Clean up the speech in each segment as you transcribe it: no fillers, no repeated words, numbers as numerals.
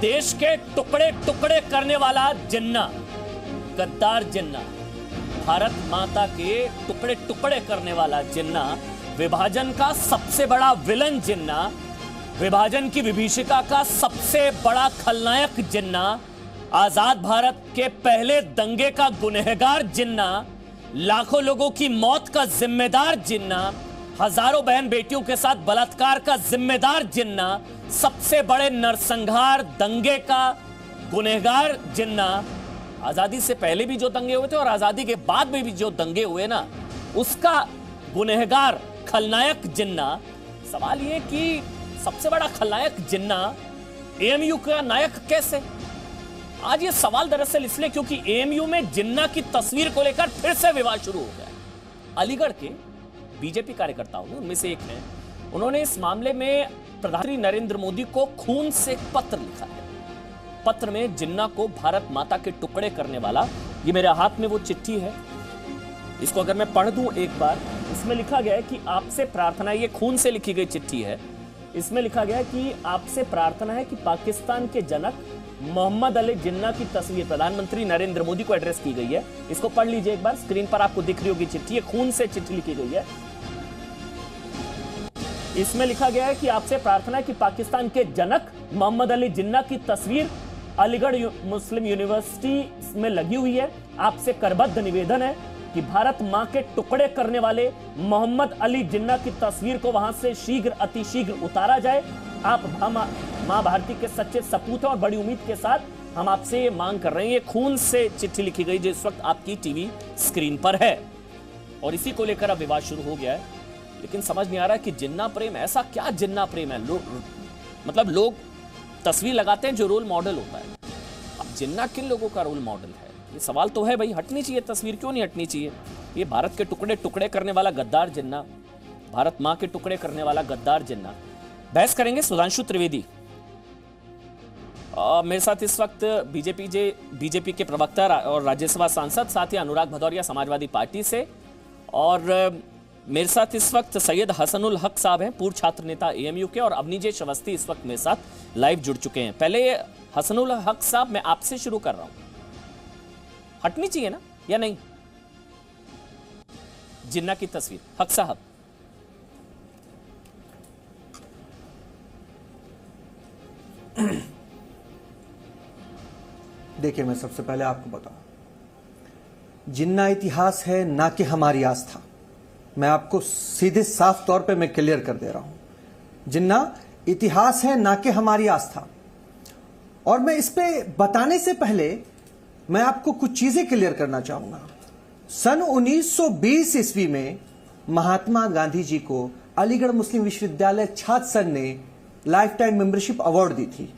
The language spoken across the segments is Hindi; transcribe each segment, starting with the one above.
देश के टुकड़े टुकड़े करने वाला जिन्ना, गद्दार जिन्ना, भारत माता के टुकड़े टुकड़े करने वाला जिन्ना, विभाजन का सबसे बड़ा विलन जिन्ना, विभाजन की विभीषिका का सबसे बड़ा खलनायक जिन्ना, आजाद भारत के पहले दंगे का गुनहगार जिन्ना, लाखों लोगों की मौत का जिम्मेदार जिन्ना, हजारों बहन बेटियों के साथ बलात्कार का जिम्मेदार जिन्ना, सबसे बड़े नरसंहार दंगे का गुनहगार जिन्ना, आजादी से पहले भी जो दंगे हुए थे और आजादी के बाद में भी जो दंगे हुए ना, उसका गुनहगार खलनायक जिन्ना। सवाल यह कि सबसे बड़ा खलनायक जिन्ना एएमयू का नायक कैसे? आज ये सवाल दरअसल इसलिए क्योंकि एएमयू में जिन्ना की तस्वीर को लेकर फिर से विवाद शुरू हो गया। अलीगढ़ के बीजेपी कार्यकर्ताओं ने, उनमें से एक हैं, उन्होंने इस मामले में प्रधानमंत्री नरेंद्र मोदी को खून से पत्र लिखा है। पत्र में जिन्ना को भारत माता के टुकड़े करने वाला, ये मेरे हाथ में वो चिट्ठी है, इसको अगर मैं पढ़ दूं एक बार, इसमें लिखा गया है कि आपसे प्रार्थना, ये खून से लिखी गई चिट्ठी है, इसमें लिखा गया है कि आपसे प्रार्थना है कि पाकिस्तान के जनक मोहम्मद अली जिन्ना की तस्वीर प्रधानमंत्री नरेंद्र मोदी को एड्रेस की गई है। इसको पढ़ लीजिए एक बार, स्क्रीन पर आपको दिख रही होगी चिट्ठी, ये खून से चिट्ठी लिखी गई है। इसमें लिखा गया है कि आपसे प्रार्थना है कि पाकिस्तान के जनक मोहम्मद अली जिन्ना की तस्वीर अलीगढ़ मुस्लिम यूनिवर्सिटी में लगी हुई है। आपसे करबद्ध निवेदन है कि भारत मां के टुकड़े करने वाले मोहम्मद अली जिन्ना की तस्वीर को वहां से शीघ्र अतिशीघ्र उतारा जाए। आप मां भारती के सच्चे सपूत हैं और बड़ी उम्मीद के साथ हम आपसे ये मांग कर रहे हैं। ये खून से चिट्ठी लिखी गई जो इस वक्त आपकी टीवी स्क्रीन पर है, और इसी को लेकर अब विवाद शुरू हो गया है। लेकिन समझ नहीं आ रहा कि जिन्ना प्रेम, ऐसा क्या जिन्ना प्रेम है? मतलब लोग तस्वीर लगाते हैं जो रोल मॉडल होता है। अब जिन्ना किन लोगों का रोल मॉडल है, ये सवाल तो है भाई। हटनी चाहिए तस्वीर, क्यों नहीं हटनी चाहिए? ये भारत के टुकड़े टुकड़े करने वाला गद्दार जिन्ना, भारत मां के टुकड़े करने वाला गद्दार जिन्ना। बहस करेंगे सुधांशु त्रिवेदी मेरे साथ इस वक्त, बीजेपी के प्रवक्ता और राज्यसभा सांसद, साथ ही अनुराग भदौरिया समाजवादी पार्टी से, और मेरे साथ इस वक्त सैयद हसनुल हक साहब हैं, पूर्व छात्र नेता एएमयू के, और अवनीजेश अवस्थी इस वक्त मेरे साथ लाइव जुड़ चुके हैं। पहले हसनुल हक साहब, मैं आपसे शुरू कर रहा हूं, हटनी चाहिए ना या नहीं जिन्ना की तस्वीर? हक साहब। देखिए, मैं सबसे पहले आपको बताऊं, जिन्ना इतिहास है ना कि हमारी आस्था। मैं आपको सीधे साफ तौर पे मैं क्लियर कर दे रहा हूं, जिन्ना इतिहास है ना कि हमारी आस्था। और मैं इस पे बताने से पहले मैं आपको कुछ चीजें क्लियर करना चाहूंगा। सन 1920 ईस्वी में महात्मा गांधी जी को अलीगढ़ मुस्लिम विश्वविद्यालय छात्र संघ ने लाइफ टाइम मेंबरशिप अवार्ड दी थी।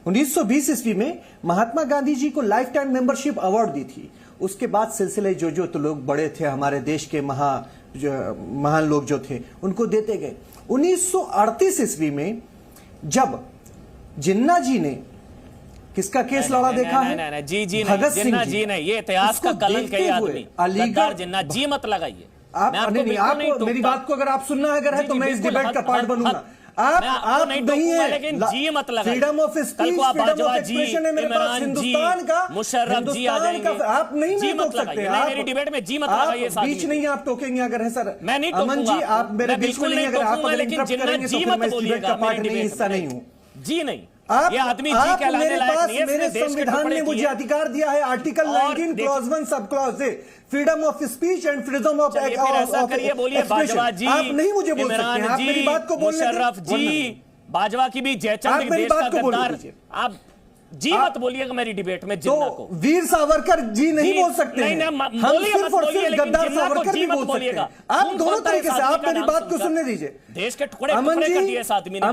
1920 ईस्वी में महात्मा गांधी जी को लाइफ टाइम मेंबरशिप अवार्ड दी थी। उसके बाद सिलसिले जो तो लोग बड़े थे, हमारे देश के महान लोग जो थे, उनको देते गए। 1938 ईस्वी में जब जिन्ना जी ने किसका केस लड़ा देखा है? जी भगत सिंह जी ने। ये इतिहास का कलंक है आदमी, अलीगढ़ जिन्ना जी मत लगाइए। आप मेरी बात को अगर आप सुनना अगर है तो मैं इस डिबेट का पार्ट बनूंगा। आप नहीं है, लेकिन जी मत लगाइए। Freedom of speech, freedom of expression है मेरे पास, हिंदुस्तान का, मुशर्रफ जी आ जाएंगे। आप नहीं टोक सकते। आप मेरी डिबेट में जी मत लगाइए। बीच नहीं आप टोकेंगे अगर है सर। मैं नहीं अमन जी, आप मेरे बीच में नहीं, अगर आप इंटरप्ट करेंगे तो फिर मैं इस डिबेट का पार्ट नहीं, हिस्सा नहीं हूं। जी नहीं, ये आदमी जी कहलाने लायक नहीं है। मेरे संविधान ने मुझे अधिकार दिया है, आर्टिकल 19 क्लॉज 1 सब क्लॉज से, freedom of speech and freedom of expression. आप नहीं मुझे बोल सकते हैं, आप मेरी बात को बोलने दीजिए। मुशर्रफ जी, बाजवा की भी जयचंद देश का गद्दार, आप जी मत बोलिएगा मेरी डिबेट में जिन्ना को। वीर सावरकर जी नहीं बोल सकते हैं, हम सिर्फ और सिर्फ गद्दार सावरकर भी बोल सकते हैं। आप दोनों तरीके से, आप मेरी बात को सुनने दीजिए। देश के टुकड़े टुकड़े कर दिए इस आदमी ने।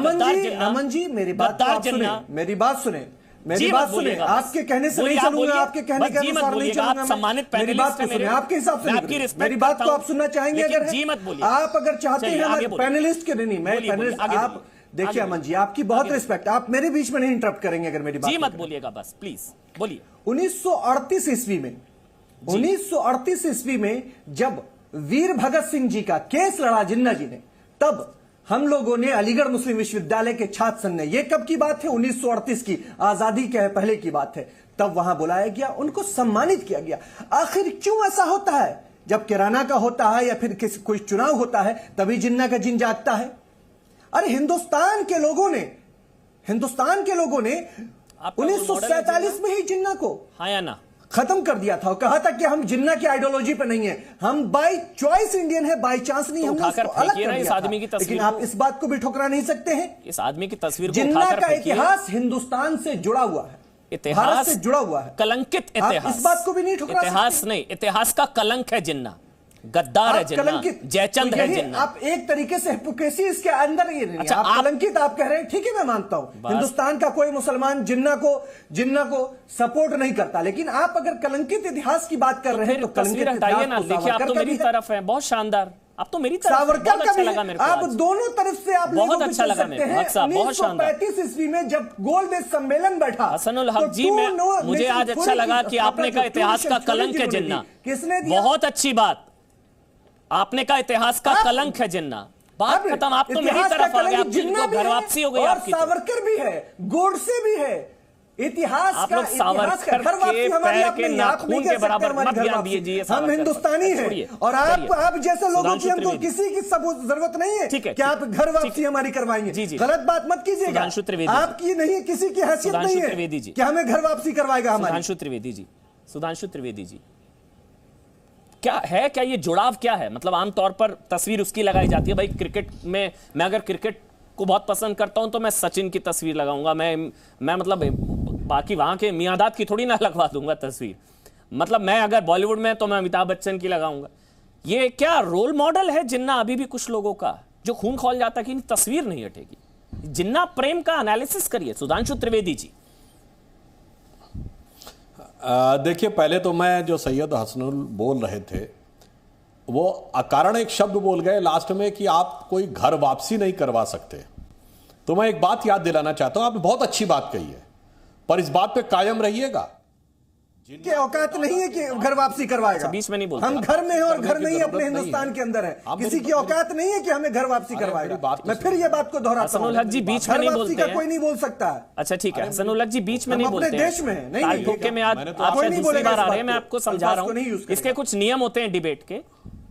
अमन जी मेरी बात सुने, मेरी बात सुने, मेरी बात सुने। आपके कहने से नहीं चलूंगा, आपके कहने के अनुसार नहीं चलूंगा। सम्मानित मेरी बात को सुने, आपके हिसाब से मेरी बात को आप सुनना चाहेंगे? अगर जी मत बोलिए, आप अगर चाहते हैं पैनलिस्ट के नहीं, मैं पैनलिस्ट, आप देखिए अमन जी, आपकी बहुत रिस्पेक्ट, आप मेरे बीच में नहीं इंटरप्ट करेंगे अगर मेरी बात जी मत बोलिएगा, बस प्लीज बोलिए। 1938 ईस्वी में, 1938 ईस्वी में जब वीर भगत सिंह जी का केस लड़ा जिन्ना जी ने, तब हम लोगों ने अलीगढ़ मुस्लिम विश्वविद्यालय के छात्र संघ ने, ये कब की बात है, 1938 की, आजादी के पहले की बात है, तब वहां बुलाया गया, उनको सम्मानित किया गया। आखिर क्यों ऐसा होता है? जब किराना का होता है या फिर कोई चुनाव होता है तभी जिन्ना का जिन जागता है। अरे हिंदुस्तान के लोगों ने 1947 में ही जिन्ना को हाँ या ना खत्म कर दिया था और कहा था कि हम जिन्ना की आइडियोलॉजी पे नहीं है, हम बाय चॉइस इंडियन है, बाय चांस नहीं। हमने उसको अलग कर दिया था। लेकिन आप इस बात को भी ठुकरा नहीं सकते हैं, इस आदमी की तस्वीर को जिन्ना का इतिहास हिंदुस्तान से जुड़ा हुआ है, भारत से जुड़ा हुआ है, कलंकित इतिहास। इस बात को भी नहीं ठुकरा सकते। इतिहास नहीं, इतिहास का कलंक है जिन्ना, गद्दार है जिन्ना, जयचंद है जिन्ना। आप एक तरीके से हिपोक्रेसी इसके अंदर ये नहीं। अच्छा, आप कलंकित आप कह रहे हैं, ठीक है मैं मानता हूं, हिंदुस्तान का कोई मुसलमान जिन्ना को सपोर्ट नहीं करता, लेकिन आप अगर कलंकित इतिहास की बात कर रहे हैं तो तस्वीर हटाइए ना, देखिए आप तो मेरी तरफ हैं, बहुत शानदार, आप तो मेरी तरफ, सावरकर बहुत अच्छा लगा मेरे को, आप दोनों तरफ से आप बहुत अच्छा लगा मेरे को, हक साहब बहुत शानदार। 1935 ईस्वी में जब गोलमेज सम्मेलन बैठा, हसनुल हक जी, मुझे आज अच्छा लगा कि आपने कहा इतिहास का कलंक है जिन्ना, किसने दिया? बहुत अच्छी बात, आपने कहा इतिहास का कलंक है जिन्ना, बात खत्म। आप तो मेरी तरफ आ गए, आप घर वापसी हो गई आपकी। सावरकर भी है, गोडसे भी है, इतिहास आप का, लोग सावरकर के पैर के नाखून के बराबर मत बयान दीजिए। हम हिंदुस्तानी हैं और आप जैसे लोगों की हमको किसी की जरूरत नहीं है कि आप घर वापसी हमारी करवाएंगे। गलत बात मत कीजिएगा, आपकी नहीं, किसी की हैसियत नहीं है कि हमें घर वापसी करवाएगा हमारी। सुधांशु त्रिवेदी जी, क्या है, क्या ये जुड़ाव क्या है? मतलब आमतौर पर तस्वीर उसकी लगाई जाती है, भाई क्रिकेट में, मैं अगर क्रिकेट को बहुत पसंद करता हूं तो मैं सचिन की तस्वीर लगाऊंगा, मैं मतलब बाकी वहां के मियादाद की थोड़ी ना लगवा दूंगा तस्वीर। मतलब मैं अगर बॉलीवुड में तो मैं अमिताभ बच्चन की लगाऊंगा। ये क्या रोल मॉडल है जिन्ना अभी भी कुछ लोगों का, जो खून खौल जाता है कि तस्वीर नहीं हटेगी? जिन्ना प्रेम का एनालिसिस करिए सुधांशु त्रिवेदी जी। देखिए, पहले तो मैं जो सैयद हसनुल बोल रहे थे वो अकारण एक शब्द बोल गए लास्ट में कि आप कोई घर वापसी नहीं करवा सकते। तो मैं एक बात याद दिलाना चाहता हूं, आपने बहुत अच्छी बात कही है, पर इस बात पे कायम रहिएगा। जिनकी औकात नहीं है कि घर वापसी करवाएगा। बीच में नहीं बोलते, हम घर में हैं और घर नहीं अपने हिंदुस्तान के अंदर है, किसी की औकात नहीं है कि हमें घर वापसी करवाएगा। मैं फिर ये बात को दोहराता हूं, हसनुल हक जी बीच में नहीं बोलते हैं, कोई नहीं बोल सकता है। अच्छा ठीक है, हसनुल हक जी बीच में नहीं बोलते हैं, देश में नहीं, आप दूसरी बार आ रहे हैं, मैं आपको समझा रहा हूं। इसके कुछ नियम होते हैं डिबेट के,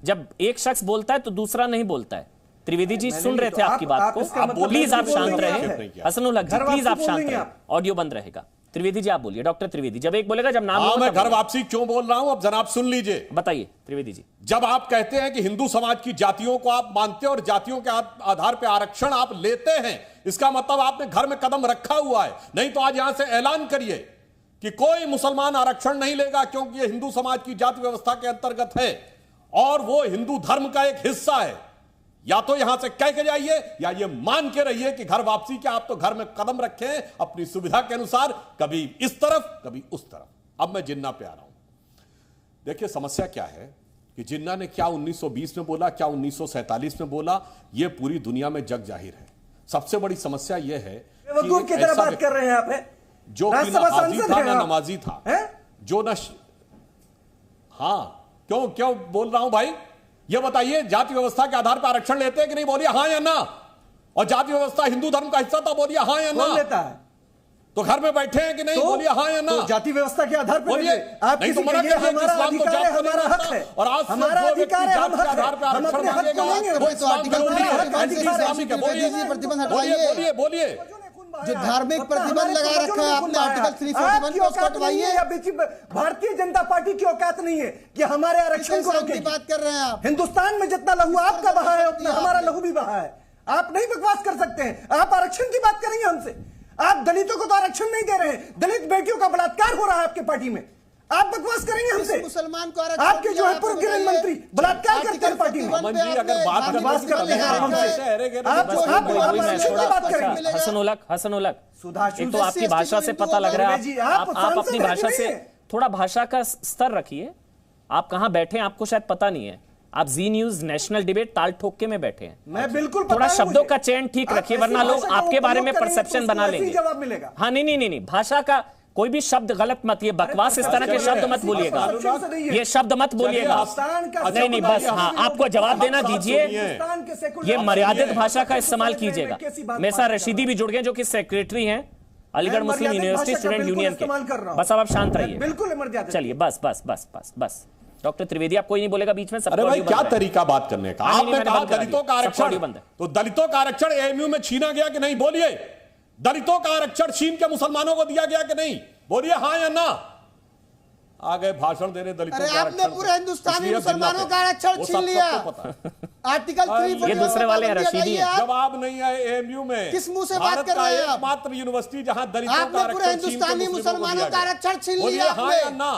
जब एक शख्स बोलता है तो दूसरा नहीं बोलता है। त्रिवेदी जी सुन रहे थे आपकी बात को, प्लीज आप शांत रहे। हसनुल हक जी प्लीज आप शांत रहे, ऑडियो बंद रहेगा। त्रिवेदी जी आप बोलिए, डॉक्टर त्रिवेदी, जब एक बोलेगा, जब नाम मैं घर वापसी क्यों बोल रहा हूं अब जनाब सुन लीजिए। बताइए त्रिवेदी जी। जब आप कहते हैं कि हिंदू समाज की जातियों को आप मानते हैं और जातियों के आधार पर आरक्षण आप लेते हैं, इसका मतलब आपने घर में कदम रखा हुआ है। नहीं तो आज यहां से ऐलान करिए कि कोई मुसलमान आरक्षण नहीं लेगा, क्योंकि यह हिंदू समाज की जाति व्यवस्था के अंतर्गत है और वो हिंदू धर्म का एक हिस्सा है। या तो यहां से कह के जाइए या ये मान के रहिए कि घर वापसी के आप तो घर में कदम रखे हैं अपनी सुविधा के अनुसार, कभी इस तरफ कभी उस तरफ। अब मैं जिन्ना पे आ रहा हूं। देखिए समस्या क्या है कि जिन्ना ने क्या 1920 में बोला, क्या 1947 में बोला, यह पूरी दुनिया में जग जाहिर है। सबसे बड़ी समस्या यह है बेवकूफ की तरह बात कर रहे हैं आप, जो कि ना हाजी था ना नमाजी था, जो न हाँ क्यों बोल रहा हूं भाई, ये बताइए, जाति व्यवस्था के आधार पर आरक्षण लेते हैं कि नहीं, बोलिए हाँ या ना। और जाति व्यवस्था हिंदू धर्म का हिस्सा था, बोलिए हाँ या ना। लेता है तो घर में बैठे हैं कि नहीं, बोलिए हाँ या ना। तो जाति व्यवस्था के आधार पर बोलिए, नहीं तो मना करिए कि इस्लाम तो जाति हमारा हक है और आज से हमारा जो व्यक्ति अधिकार है, जाति के आधार पर आरक्षण मांगेगा वो इस्लाम विरोधी है। बोलिए जो धार्मिक प्रतिबंध लगा रखा है आपने आर्टिकल 341 को उसको हटवाइए। भारतीय जनता पार्टी की औकात नहीं है कि हमारे आरक्षण को रोके। बात कर रहे हैं आप। हिंदुस्तान में जितना लहू आपका बहा है उतना हमारा लहू भी बहा है। आप नहीं बकवास कर सकते हैं। आप आरक्षण की बात करेंगे हमसे, आप दलितों को तो आरक्षण नहीं दे रहे हैं, दलित बेटियों का बलात्कार हो रहा है आपके पार्टी में, आप बकवास करेंगे हमसे। मुसलमान को आरक्षण आपके जो है पूर्व गृह मंत्री बलात्कार करते हैं पार्टी में। अगर बात करते हैं हसनुल हक, एक तो आपकी भाषा से पता लग रहा है, आप अपनी भाषा से थोड़ा भाषा का स्तर रखिए। आप कहां बैठे हैं आपको शायद पता नहीं है, आप जी न्यूज नेशनल डिबेट ताल ठोक के में बैठे हैं। मैं बिल्कुल थोड़ा शब्दों का चयन ठीक रखिए, वरना लोग आपके बारे में परसेप्शन बना लेंगे। जवाब मिलेगा। हाँ नहीं, भाषा का कोई भी शब्द गलत मत, ये बकवास इस तरह के शब्द मत बोलिएगा, ये शब्द मत बोलिएगा। नहीं नहीं, बस हाँ, आपको जवाब देना दीजिए, ये मर्यादित भाषा का इस्तेमाल कीजिएगा। मेरे साथ रशीदी भी जुड़ गए जो कि सेक्रेटरी हैं Aligarh Muslim university student union के। बस अब आप शांत रहिए, बिल्कुल चलिए, बस बस बस बस बस। डॉक्टर त्रिवेदी, आप कोई नहीं बोलेगा बीच में। अरे भाई क्या तरीका बात करने का, आपने कहा दलितों का आरक्षण, तो दलितों का आरक्षण एएमयू में छीना गया कि नहीं, बोलिए। दलितों का आरक्षण छीन के मुसलमानों को दिया गया कि नहीं, बोलिए हाँ या ना। आ गए भाषण देने दलितों का आरक्षण। आपने पूरे हिंदुस्तान में मुसलमानों का आरक्षण छीन लिया। आर्टिकल 340 ये दूसरे वाले हैं, रशीदी है। जवाब नहीं है एएमयू में। किस मुंह से बात कर रहे हैं आप? एकमात्र यूनिवर्सिटी जहां दलितों का आपने पूरे हिंदुस्तानी मुसलमानों का आरक्षण छीन लिया। बोलिए हाँ या ना,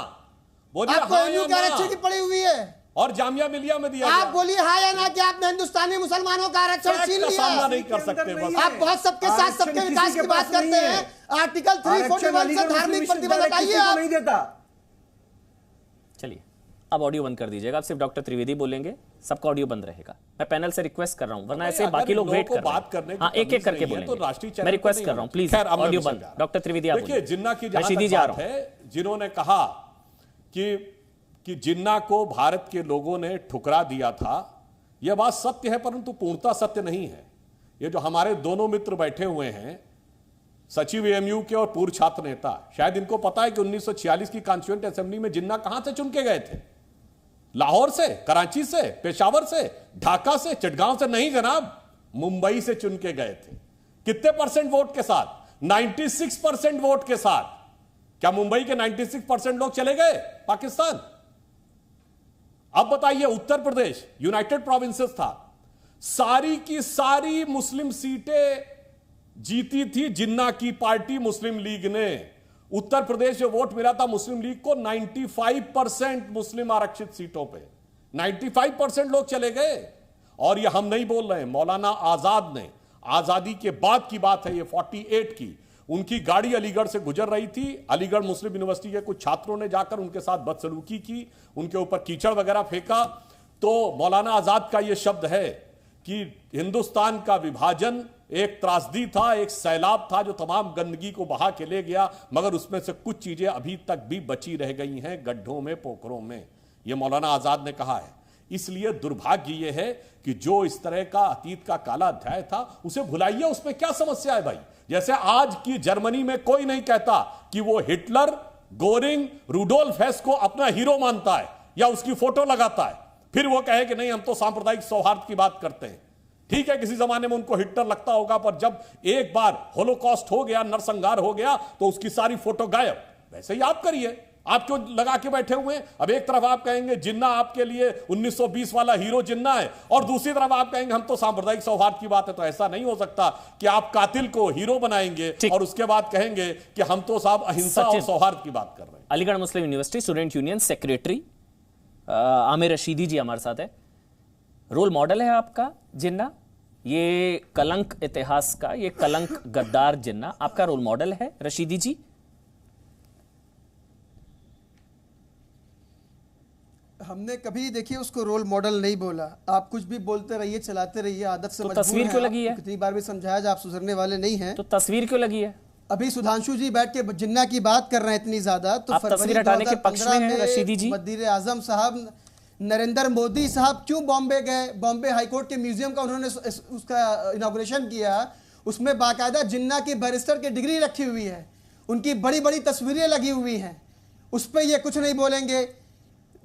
बोलिए आपको हाँ एएमयू या का आरक्षण की ना। पड़ी हुई है और जामिया मिलिया में दिया आप गया। बोलिए हाँ या ना कि आपने हिंदुस्तानी मुसलमानों का आरक्षण छीन का सामना लिया। नहीं कर सकते बस। आप बहुत सबके साथ सबके विकास की बात करते हैं। आर्टिकल 341 से धार्मिक प्रतिबंध हटाइए आप। नहीं देता। चलिए, अब ऑडियो बंद कर दीजिएगा, आप सिर्फ डॉक्टर त्रिवेदी बोलेंगे, सबका ऑडियो बंद रहेगा। मैं पैनल से रिक्वेस्ट कर रहा हूं, वरना ऐसे बाकी लोग वेट कर रहे हैं। हाँ, एक एक करके बोलेंगे। मैं रिक्वेस्ट कर रहा हूं, प्लीज ऑडियो बंद। डॉक्टर त्रिवेदी आप देखिए, जिन्ना की रशीदी जी आ रहा हूं। है, जिन्होंने कहा कि जिन्ना को भारत के लोगों ने ठुकरा दिया था, यह बात सत्य है, परंतु पूर्णतः सत्य नहीं है। ये जो हमारे दोनों मित्र बैठे हुए हैं, सचिव एएमयू के और पूर्व छात्र नेता, शायद इनको पता है कि 1946 की कॉन्स्टिट्यूएंट असेंबली में जिन्ना कहां से चुन के गए थे? लाहौर से, कराची से, पेशावर से, ढाका से, चिटगांव से नहीं जनाब, मुंबई से चुन के गए थे। कितने परसेंट वोट के साथ? 96% वोट के साथ। क्या मुंबई के 96% लोग चले गए पाकिस्तान? अब बताइए, उत्तर प्रदेश यूनाइटेड प्रोविंसेस था, सारी की सारी मुस्लिम सीटें जीती थी जिन्ना की पार्टी मुस्लिम लीग ने। उत्तर प्रदेश में वोट मिला था मुस्लिम लीग को 95% मुस्लिम आरक्षित सीटों पे, 95% लोग चले गए। और ये हम नहीं बोल रहे हैं, मौलाना आजाद ने, आजादी के बाद की बात है ये, 48 की, उनकी गाड़ी अलीगढ़ से गुजर रही थी। अलीगढ़ मुस्लिम यूनिवर्सिटी के कुछ छात्रों ने जाकर उनके साथ बदसलूकी की, उनके ऊपर कीचड़ वगैरह फेंका। तो मौलाना आजाद का यह शब्द है कि हिंदुस्तान का विभाजन एक त्रासदी था, एक सैलाब था जो तमाम गंदगी को बहा के ले गया, मगर उसमें से कुछ चीजें अभी तक भी बची रह गई हैं गड्ढों में, पोखरों में। यह मौलाना आजाद ने कहा है। इसलिए दुर्भाग्य यह है कि जो इस तरह का अतीत का काला अध्याय था उसे भुलाइए, उसमें क्या समस्या है भाई? जैसे आज की जर्मनी में कोई नहीं कहता कि वो हिटलर, गोरिंग, रुडोल्फ हेस को अपना हीरो मानता है या उसकी फोटो लगाता है, फिर वो कहे कि नहीं हम तो सांप्रदायिक सौहार्द की बात करते हैं। ठीक है, किसी जमाने में उनको हिटलर लगता होगा, पर जब एक बार होलोकॉस्ट हो गया, नरसंहार हो गया, तो उसकी सारी फोटो गायब। वैसे ही आप करिए, आप क्यों लगा के बैठे हुए हैं? अब एक तरफ आप कहेंगे जिन्ना आपके लिए 1920 वाला हीरो जिन्ना है, और दूसरी तरफ आप कहेंगे हम तो सांप्रदायिक सौहार्द की बात है। तो ऐसा नहीं हो सकता कि आप कातिल को हीरो बनाएंगे और उसके बाद कहेंगे कि हम तो साहब अहिंसा और सौहार्द की बात कर रहे हैं। Aligarh Muslim university student union secretary Aamir Rashidi ji हमारे साथ है। रोल मॉडल है आपका जिन्ना, ये कलंक इतिहास का, ये कलंक गद्दार जिन्ना आपका रोल मॉडल है रशीदी जी? हमने कभी देखिए उसको रोल मॉडल नहीं बोला। आप कुछ भी बोलते रहिए, चलाते रहिए, आदत से मजबूर हैं। तस्वीर क्यों लगी है? कितनी बार भी समझाया जाए, आप सुधरने वाले नहीं हैं। तो तस्वीर क्यों लगी है? अभी सुधांशु जी बैठ के जिन्ना की बात कर रहे हैं इतनी ज्यादा, तो आप तस्वीर हटाने के पक्ष में हैं रशीदी जी? वजीर आजम साहब नरेंद्र मोदी साहब क्यों बॉम्बे गए? बॉम्बे हाईकोर्ट के म्यूजियम का उन्होंने उसका इनॉग्रेशन किया, उसमें बाकायदा जिन्ना की बैरिस्टर की डिग्री रखी हुई है, उनकी बड़ी बड़ी तस्वीरें लगी हुई हैं, उस पर ये कुछ नहीं बोलेंगे।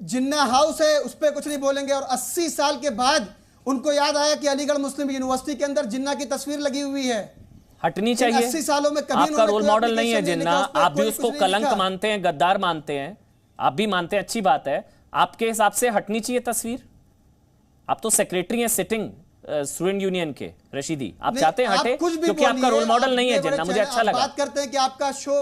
जिन्ना हाउस है, उस पर कुछ नहीं बोलेंगे। और 80 साल के बाद उनको याद आया कि अलीगढ़ मुस्लिम यूनिवर्सिटी के अंदर जिन्ना की तस्वीर लगी हुई है। हटनी चाहिए। 80 सालों में कभी आपका रोल मॉडल नहीं है जिन्ना, आप भी उसको कलंक मानते हैं, गद्दार मानते हैं, आप भी मानते हैं, अच्छी बात है। आपके हिसाब से हटनी चाहिए तस्वीर? आप तो सेक्रेटरी हैं सिटिंग स्टूडेंट यूनियन के रशीदी, आप चाहते हैं हटे क्योंकि आपका रोल मॉडल नहीं है जिन्ना। मुझे अच्छा लगा। बात करते हैं कि आपका शो,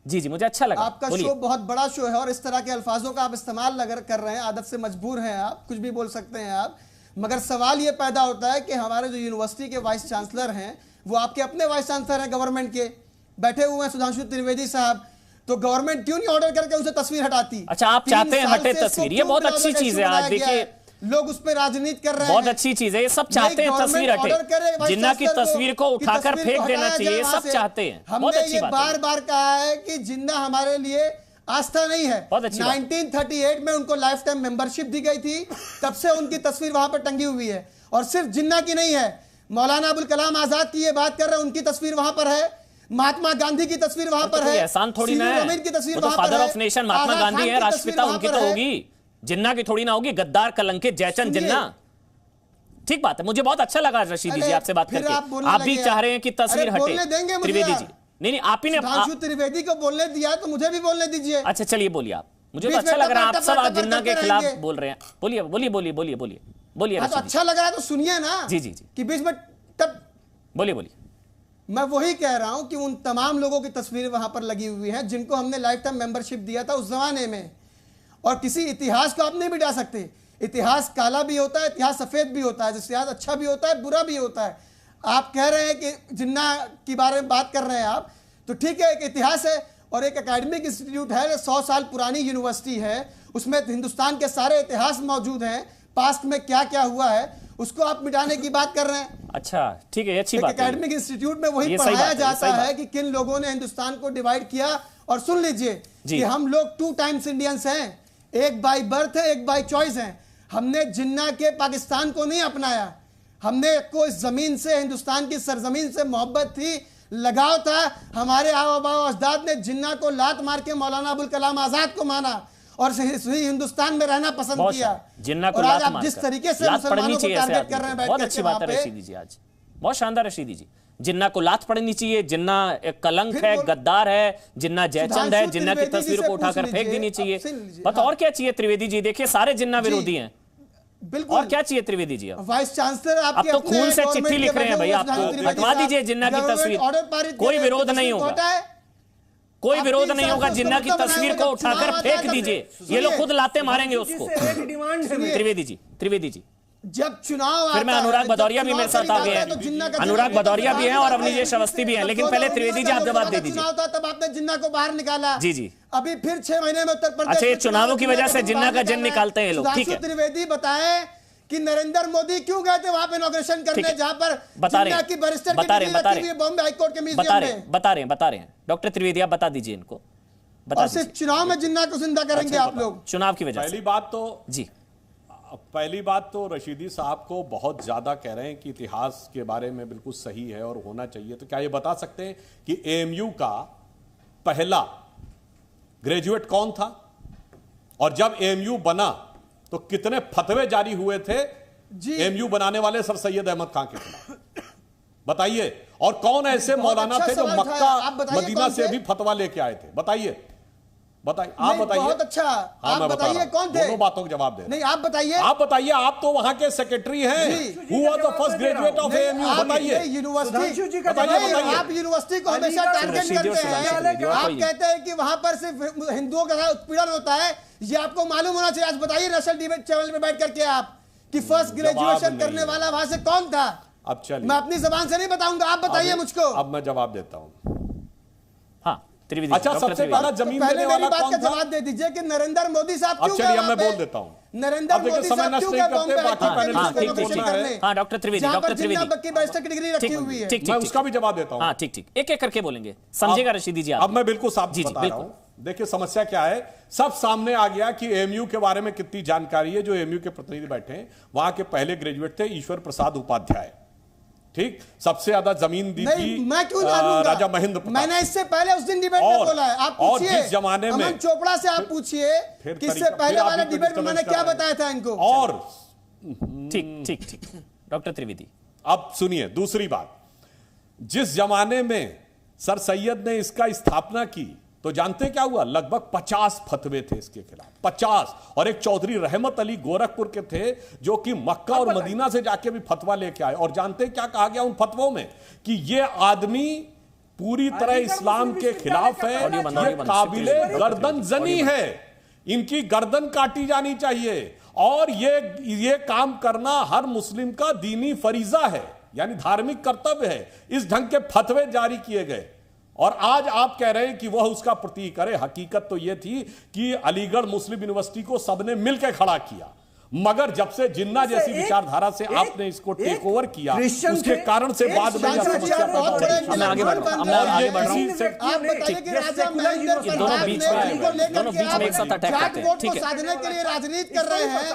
जी जी मुझे अच्छा लगा, आपका शो बहुत बड़ा शो है और इस तरह के अल्फाजों का आप इस्तेमाल अगर कर रहे हैं, आदत से मजबूर हैं आप, कुछ भी बोल सकते हैं आप। मगर सवाल ये पैदा होता है कि हमारे जो यूनिवर्सिटी के वाइस चांसलर हैं, वो आपके अपने वाइस चांसलर हैं गवर्नमेंट के, बैठे हुए हैं सुधांशु त्रिवेदी साहब, तो गवर्नमेंट क्यों नहीं ऑर्डर करके उसे तस्वीर हटाती? अच्छा, आप चाहते हैं हटे तस्वीर, ये बहुत अच्छी चीज है। आज देखिए लोग उस पर राजनीति कर रहे हैं। बहुत अच्छी चीज है, ये सब चाहते हैं तस्वीर हटे, जिन्ना की तस्वीर को उठाकर फेंक देना चाहिए, ये सब चाहते हैं। बहुत हमने अच्छी ये बात बार है। बार कहा है कि जिन्ना हमारे लिए आस्था नहीं है। बहुत अच्छी बात। 1938 में उनको लाइफ टाइम मेंबरशिप दी गई थी, तब से उनकी तस्वीर वहां पर टंगी हुई है। और सिर्फ जिन्ना की नहीं है, मौलाना अबुल कलाम आजाद की ये बात कर रहे हैं, उनकी तस्वीर वहां पर है, महात्मा गांधी की तस्वीर वहां पर है, एहसान थोड़ी ना है, की तस्वीर वो तो वहां पर फादर है, ऑफ नेशन महात्मा आगा गांधी खान है, की राष्ट्रपिता तस्वीर उनकी वहां तो पर है। होगी, जिन्ना की थोड़ी ना होगी। गद्दार, कलंकित, जयचंद, सुनिए। जिन्ना। ठीक बात है, मुझे बहुत अच्छा लगा रशीदी जी अरे, आपसे बात फिर करके। आप बोलने आप भी लगे चाह यार। रहे हैं कि तस्वीर अरे, हटे। बोलने देंगे मुझे त्रिवेदी यार। जी, नहीं, आप ही ने सुधांशु त्रिवेदी को बोलने दिया तो मुझे भी बोलने दीजिए। अच्छा चलिए बोलिए आप, मुझे तो बीच अच्छा में लग रहा है आप टपा सब टपा आज जिन्ना के करते खिलाफ रहेंगे। बोल रहे हैं। बोलिए बोलिए बोलिए बोलिए बोलिए बोलिए हाँ, तो रशीदी अच्छा लग रहा है तो सुनिए ना। जी, जी, जी। कि बीच में तब बोलिए बोलिए। मैं वही कह रहा हूं कि उन तमाम लोगों की तस्वीर वहां पर लगी हुई है जिनको हमने लाइफ टाइम मेंबरशिप दिया था उस जमाने में। और किसी इतिहास को आप नहीं मिटा सकते। इतिहास काला भी होता है, इतिहास सफेद भी होता है, इतिहास अच्छा भी होता है, बुरा भी होता है। आप कह रहे हैं कि जिन्ना के बारे में बात कर रहे हैं आप, तो ठीक है, एक इतिहास है और एक एकेडमिक इंस्टीट्यूट है, 100 साल पुरानी यूनिवर्सिटी है, उसमें हिंदुस्तान के सारे इतिहास मौजूद हैं, पास्ट में क्या क्या हुआ है, उसको आप मिटाने की बात कर रहे हैं। अच्छा ठीक है, अच्छी बात है। एकेडमिक इंस्टीट्यूट में वही ये सही पढ़ाया बात है, ये जाता सही बात है कि किन लोगों ने हिंदुस्तान को डिवाइड किया। और सुन लीजिए कि हम लोग 2 टाइम्स इंडियंस हैं, एक बाय बर्थ है, एक बाय चॉइस है। हमने जिन्ना के पाकिस्तान को नहीं अपनाया, हमने को इस जमीन से, हिंदुस्तान की सरजमीन से मोहब्बत थी, लगाव था। हमारे आबा अजदाद ने जिन्ना को लात मार के मौलाना अबुल कलाम आजाद को माना और हिंदुस्तान में रहना पसंद बहुत किया। जिन्ना को और आज लात आप जिस मारकर। तरीके से लात पड़नी मुसलमानों को चाहिए ऐसे टारगेट कर रहे हैं आदमी को। बैठ बहुत करके अच्छी बात है वहाँ पे। रशीदी जी, आज बहुत शानदार रशीदी जी। जिन्ना को लात पड़नी चाहिए, जिन्ना एक कलंक फिर है, बोल- गद्दार है, जिन्ना जयचंद है, सुधांशु जिन्ना की त्रिवेदी जी तस्वीर से को उठाकर पूछ फेंक लीजिए, देनी चाहिए। अब सुन लीजिए, बस हाँ। और क्या चाहिए त्रिवेदी जी? देखिए सारे जिन्ना जी। विरोधी हैं, बिल्कुल। और क्या चाहिए त्रिवेदी जी? अब वाइस चांसलर अब आपके तो अपने खून से गवर्नमेंट चिट्ठी के लिख रहे हैं बैठे भाई, हुए आपको सुधांशु त्रिवेदी हटवा साहब, दीजिए जिन्ना की गवर्नमेंट तस्वीर। ऑर्डर पारित कोई किया, विरोध तस्वीर नहीं को होगा, हटाए। कोई आपके विरोध नहीं हिसाब होगा। से जिन्ना की उसको तस्वीर बनाएंगे, को जब चुनाव उठाकर आता फेंक है, दीजिए, सुनिए। ये लोग खुद लाते मारेंगे उसको। सुनिए। त्रिवेदी जी, त्रिवेदी जी, जब चुनाव फिर मैं आता है, अनुराग जब भदौरिया भी चुनाव मेरे साथ करीब आ आता गए है, तो जिन्ना का हैं। अनुराग जिन्ना भदौरिया भी हैं और आता है। अवनीश अवस्थी भी हैं, लेकिन जब पहले 2019 त्रिवेदी जी का आप जवाब दे लोकसभा दीजिए। चुनाव था, तब आपने जिन्ना को बाहर निकाला। जी, जी। अभी फिर 6 महीने में उत्तर प्रदेश अच्छा, ये में चुनावों की जिन्ना वजह को से जिन्ना बाहर का जन निकालना है। निकालते हैं ये लोग, ठीक है। सुधांशु त्रिवेदी बताएं कि नरेंद्र मोदी क्यों गए थे वहां पे इनॉग्रेशन ठीक करने, है। जहां पर बता रहे जिन्ना हैं, की बैरिस्टर की बता रहे डिग्री हैं, बता रखी रहे हुई है बॉम्बे हाईकोर्ट के बता म्यूजियम रहे में। बता रहे हैं। डॉक्टर त्रिवेदी आप बता दीजिए इनको, बता और सिर्फ दीजिए। चुनाव में जिन्ना को जिंदा करेंगे आप लोग। चुनाव की वजह पहली से बात तो जी, पहली बात तो रशीदी साहब को बहुत ज्यादा कह रहे हैं कि इतिहास के बारे में बिल्कुल सही है और होना चाहिए। तो क्या ये बता सकते हैं कि एएमयू का पहला ग्रेजुएट कौन था और जब एएमयू बना तो कितने फतवे जारी हुए थे जी। एएमयू बनाने वाले सर सैयद अहमद खान के खिलाफ? बताइए। और कौन ऐसे बहुत मौलाना अच्छा थे जो सवाल उठाया। आप मक्का बताइए मदीना कौन से थे? भी फतवा लेके आए थे? बताइए बताइए, आप नहीं, बताइए। बहुत अच्छा। हाँ, आप मैं बता बताइए रहा हूं। कौन थे? दोनों बातों के जवाब दे रहे हैं। नहीं, आप बताइए। आप बताइए, आप तो वहां के सेक्रेटरी हैं। जी। Who was the first graduate of AMU? आप बताइए। ये यूनिवर्सिटी सुधांशु जी का बताइए, नहीं, बताइए। आप यूनिवर्सिटी को हमेशा टारगेट रशीदी और करते सुधांशु हैं। त्रिवेदी और आप कोई- कहते हैं कि वहां पर सिर्फ हिंदुओं का उत्पीड़न होता है, ये आपको मालूम होना चाहिए। आज बताइए नेशनल डिबेट चैनल पे बैठ करके आप कि फर्स्ट ग्रेजुएशन नहीं करने है। वाला वहां से कौन था। अब चलिए, मैं अपनी जबान से नहीं बताऊंगा, आप बताइए मुझको। अब मैं जवाब देता हूं। हाँ त्रिवेदी अच्छा, डॉक्टर सबसे त्रिवेदी। पहला तो जमीन पहले देने मेरी वाला बात कौन का था? जवाब दे दीजिए कि नरेंद्र मोदी साहब अब क्यों चलिए, गए अब मैं वहां पे? बोल देता हूं। नरेंद्र अब देखिए, मोदी समय साहब नष्ट क्यों नहीं गए करते, बॉम्बे बाकी हाईकोर्ट पैनलिस्ट में हाँ, को ठीक, बोलना ठीक, है। करने? हाँ, डॉक्टर त्रिवेदी, जहां पर डॉक्टर त्रिवेदी। जिन्ना की बैरिस्टर की डिग्री रखी हुई है। ठीक मैं ठीक उसका भी जवाब देता हूं। हाँ ठीक ठीक, एक एक करके बोलेंगे, समझेगा रशीदी जी आप। अब मैं बिल्कुल साफ जी, जी, बता रहा बिल्कुल। हूं। देखिए समस्या क्या है, सब सामने आ गया कि एएमयू के बारे में कितनी जानकारी है। जो एएमयू के प्रतिनिधि बैठे हैं, वहां के पहले ग्रेजुएट थे ईश्वर प्रसाद उपाध्याय। ठीक, सबसे ज्यादा जमीन दी नहीं, थी मैं क्यों जानूंगा? राजा महेंद्र प्रताप। मैंने इससे पहले उस दिन डिबेट में और- बोला है। आप और पूछिए जिस जमाने में- अमन चोपड़ा से आप पूछिए फिर कि इससे तरीका- पहले फिर आप वाले भी डिबेट में मैंने डिस्टर्बेंस क्या कर रहे बताया था इनको। और ठीक ठीक ठीक, डॉक्टर त्रिवेदी। अब सुनिए दूसरी बात, जिस जमाने में सर सैयद ने इसका स्थापना की तो जानते क्या हुआ? लगभग 50 फतवे थे इसके खिलाफ, 50। और एक चौधरी रहमत अली गोरखपुर के थे जो कि मक्का और मदीना से जाके भी फतवा लेके आए। और जानते क्या कहा गया उन फतवों में? कि ये आदमी पूरी तरह इस्लाम के खिलाफ है, ऑडियो बंद, ये ऑडियो बंद। काबिले गर्दन जनी है, इनकी गर्दन काटी जानी चाहिए। और ये काम करना हर मुस्लिम का दीनी फरीजा है, यानी धार्मिक कर्तव्य है। इस ढंग के फतवे जारी किए गए और आज आप कह रहे हैं कि वह उसका प्रतीक। अरे हकीकत तो यह थी कि अलीगढ़ मुस्लिम यूनिवर्सिटी को सबने मिलकर खड़ा किया। मगर जब से जिन्ना जैसी विचारधारा से आपने इसको टेक ओवर किया, उसके कारण से बाद में यह समस्या पैदा हो रही है। मैं आगे बढ़ रहा हूं, मैं आगे बढ़ रहा हूं। आप बताइए कि राजा महेंद्र ये दोनों बीच में एक साथ अटैक करते हैं। ठीक है, साधने के लिए राजनीति कर रहे हैं।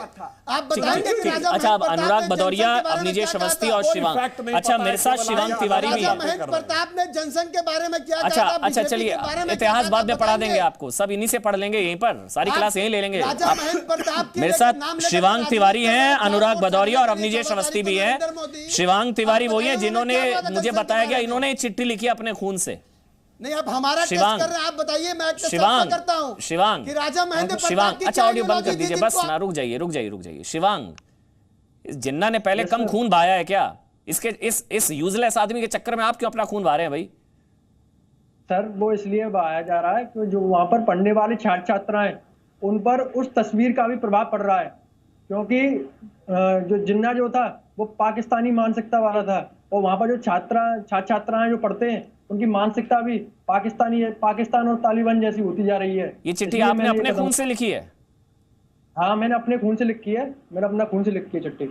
आप बताएंगे कि राजा अच्छा, अब महेंद्र अनुराग प्रताप ने भदौरिया, जनसंघ के बारे में अवनीश क्या अवस्थी कहा और था? शिवांग। फैक्ट नहीं अच्छा, पता मेरे है, साथ केवल शिवांग आगे तिवारी भी राजा है। महेंद्र प्रताप ने जनसंघ के बारे में क्या अच्छा कहा था? अच्छा, बीजेपी चलिए, के बारे में क्या इतिहास कहा बाद था? में पढ़ा देंगे बताएंगे। आपको, सब इन्हीं से पढ़ लेंगे यहीं पर, सारी क्लास यहीं ले लेंगे। राजा महेंद्र प्रताप के मेरे नाम साथ लेकर शिवांग राजनीति तिवारी कर रहे हैं, अनुराग ट्रांसपोर्ट भदौरिया और सेक्रेटरी अवनीश अवस्थी भी नरेंद्र हैं। मोदी। शिवांग तिवारी वही हैं आप जिन्होंने बताइए उन्होंने मुझे क्या बताया बात गया, है? इन्होंने एक चिट्ठी लिखी अपने खून से। नहीं, आप हमारा टेस्ट शिवांग, कर रहे हैं, आप बताइए। मैं टेस्ट शिवांग, करता हूं शिवांग, कि राजा महेंद्र प्रताप शिवांग, की अच्छा क्या ऑडियो बंद कर ideology थी दीजिए बस जिनको ना, रुक जाइए। शिवांग, इस जिन्ना ने पहले कम खून बहाया है क्या? इसके इस यूजलेस आदमी के चक्कर में आप क्यों अपना खून बहा रहे हैं भाई? सर वो इसलिए बहाया जा रहा है कि जो वहां पर पढ़ने वाले छात्र छात्राएं, उन पर उस तस्वीर का भी प्रभाव पड़ रहा है, क्योंकि जो जिन्ना जो था वो पाकिस्तानी मानसिकता वाला था, और वहां पर जो छात्र छात्राएं जो पढ़ते हैं उनकी मानसिकता भी पाकिस्तान और तालिबान जैसी होती जा रही है। ये चिट्ठी इसलिए आपने मैंने अपने ये खून से लिखी है? हाँ, मैंने अपने खून से लिखी है। मैंने अपना खून से लिखी है चिट्ठी।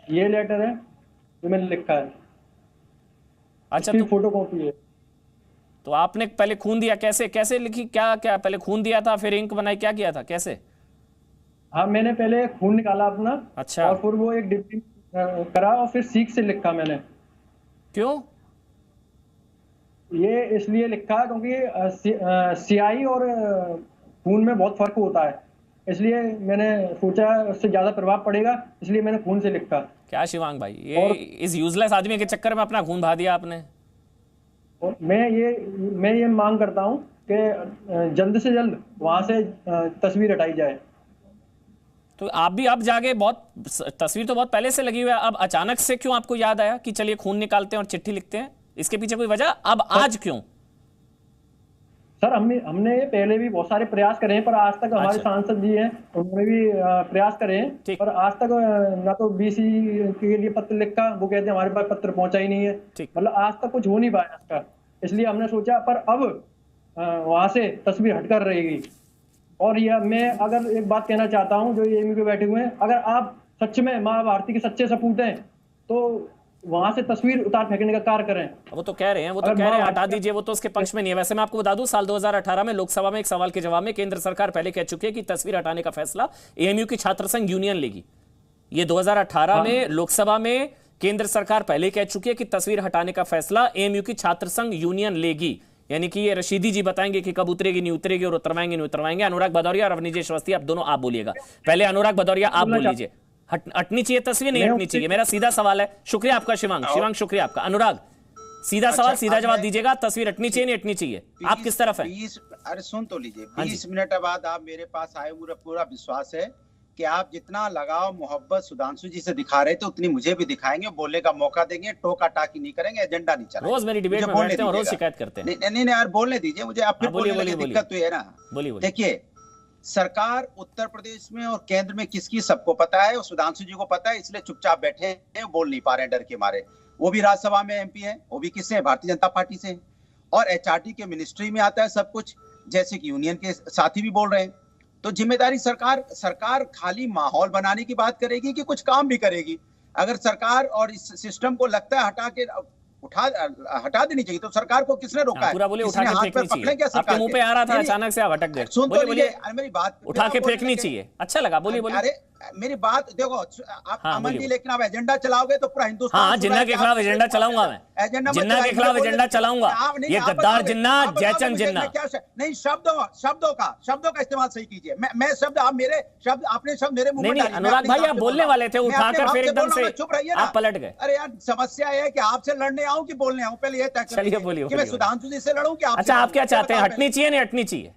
ये लेटर है जो मैंने लिखा है। अच्छा, इसकी फोटो कॉपी है। तो आपने पहले खून दिया, कैसे लिखी? क्या पहले खून दिया था, फिर इंक बनाई, क्या किया था, कैसे? हाँ, मैंने पहले खून निकाला अपना। अच्छा। और फिर वो एक डिब्बी करा और फिर सीख से लिखा मैंने। क्यों? ये इसलिए लिखा क्योंकि स्याही और खून में बहुत फर्क होता है, इसलिए मैंने सोचा उससे ज्यादा प्रभाव पड़ेगा, इसलिए मैंने खून से लिखा। क्या शिवांग भाई, ये इस यूजलेस आदमी के चक्कर में अपना खून बहा दिया आपने? और मैं ये मांग करता हूँ कि जल्द से जल्द वहां से तस्वीर हटाई जाए। तो आप भी अब जाके, बहुत तस्वीर तो बहुत पहले से लगी हुई है, अब अचानक से क्यों आपको याद आया कि चलिए खून निकालते हैं और चिट्ठी लिखते हैं? इसके पीछे कोई वजह? अब आज क्यों? सर हमने पहले भी बहुत सारे प्रयास करे हैं, पर आज तक हमारे अच्छा। सांसद जी हैं, उन्होंने भी प्रयास करे हैं, ठीक। पर आज तक ना तो बीसी के लिए पत्र लिखा, वो कहते हैं हमारे पास पत्र पहुंचा ही नहीं है। ठीक। मतलब आज तक कुछ हो नहीं पाया इसका, इसलिए हमने सोचा पर अब वहां से तस्वीर हटकर रहेगी। और यह मैं अगर एक बात कहना चाहता हूँ, जो एएमयू पे बैठे हुए हैं, अगर आप सच में माँ भारती के सच्चे सपूत हैं तो वहां से तस्वीर उतार फेंकने का कार्य करें। वो तो कह रहे हैं, हटा दीजिए, वो तो उसके पक्ष में नहीं है। वैसे मैं आपको बता दूं, साल 2018 में लोकसभा में एक सवाल के जवाब में केंद्र सरकार पहले कह चुकी है कि तस्वीर हटाने का फैसला एएमयू की छात्र संघ यूनियन लेगी। ये 2018 में लोकसभा में केंद्र सरकार पहले कह चुकी है कि तस्वीर हटाने का फैसला एएमयू की छात्र संघ यूनियन लेगी। यानी कि ये रशीदी जी बताएंगे कि कब उतरेगी, नहीं उतरेगी, और उतरवाएंगे नहीं उतरवाएंगे। अनुराग भदौरिया और अवनीश अवस्थी, आप दोनों आप बोलिएगा। पहले अनुराग भदौरिया आप बोल लीजिए, हटनी चाहिए तस्वीर, नहीं हटनी चाहिए? मेरा सीधा सवाल है। शुक्रिया आपका शिवांग, शुक्रिया आपका। अनुराग, सीधा सवाल, सीधा जवाब दीजिएगा, तस्वीर हटनी चाहिए नहीं हटनी चाहिए? आप किस तरफ है? अरे सुन तो लीजिए, 20 मिनट बाद आप मेरे पास आए, मुझे पूरा विश्वास है कि आप जितना लगाव मोहब्बत सुधांशु जी से दिखा रहे थे उतनी मुझे भी दिखाएंगे, बोलने का मौका देंगे, टोका टाकी नहीं करेंगे, एजेंडा नहीं चलेगा। रोज मेरी डिबेट में बैठते हैं, रोज शिकायत करते हैं। नहीं यार, बोलने दीजिए मुझे। आप फिर बोलिए, दिक्कत तो है ना। बोलिए। देखिए, सरकार उत्तर प्रदेश में और केंद्र में किसकी सबको पता है, और सुधांशु जी को पता है, इसलिए चुपचाप बैठे हैं, बोल नहीं पा रहे डर के मारे। वो भी राज्यसभा में एमपी है, वो भी किससे, भारतीय जनता पार्टी से, और एचआरडी के मिनिस्ट्री में आता है सब कुछ, जैसे कि यूनियन के साथी भी बोल रहे हैं। तो जिम्मेदारी सरकार खाली माहौल बनाने की बात करेगी कि कुछ काम भी करेगी? अगर सरकार और इस सिस्टम को लगता है हटा देनी चाहिए, तो सरकार को किसने रोका है? पूरा बोलिए, उठा के फेंकनी चाहिए। आपके मुंह पे आ रहा था अचानक से, आप अटक गए। बोलिए, मेरी बात उठा के फेंकनी चाहिए। अच्छा लगा, बोलिए। अरे मेरी बात देखो, आप अमन जी, लेकिन आप एजेंडा चलाओगे तो पूरा हिंदुस्तान। हाँ, जिन्ना के खिलाफ एजेंडा चलाऊंगा मैं, जिन्ना के खिलाफ एजेंडा चलाऊंगा। ये गद्दार जिन्ना, जयचंद जिन्ना। नहीं, शब्दों का इस्तेमाल सही कीजिए। मैं शब्द, आप मेरे शब्द, आपने शब्द मेरे मुंह में नहीं, अनुराग भाई आप बोलने वाले थे, उठाकर फिर एकदम से चुप रहिए, आप पलट गए। अरे यार, समस्या है कि आपसे लड़ने आऊं कि बोलने आऊं, पहले ये तय चलिए बोलिए कि मैं सुधांशु जी से लड़ूं कि आपसे। अच्छा, आप क्या चाहते हैं, हटनी चाहिए नहीं हटनी चाहिए?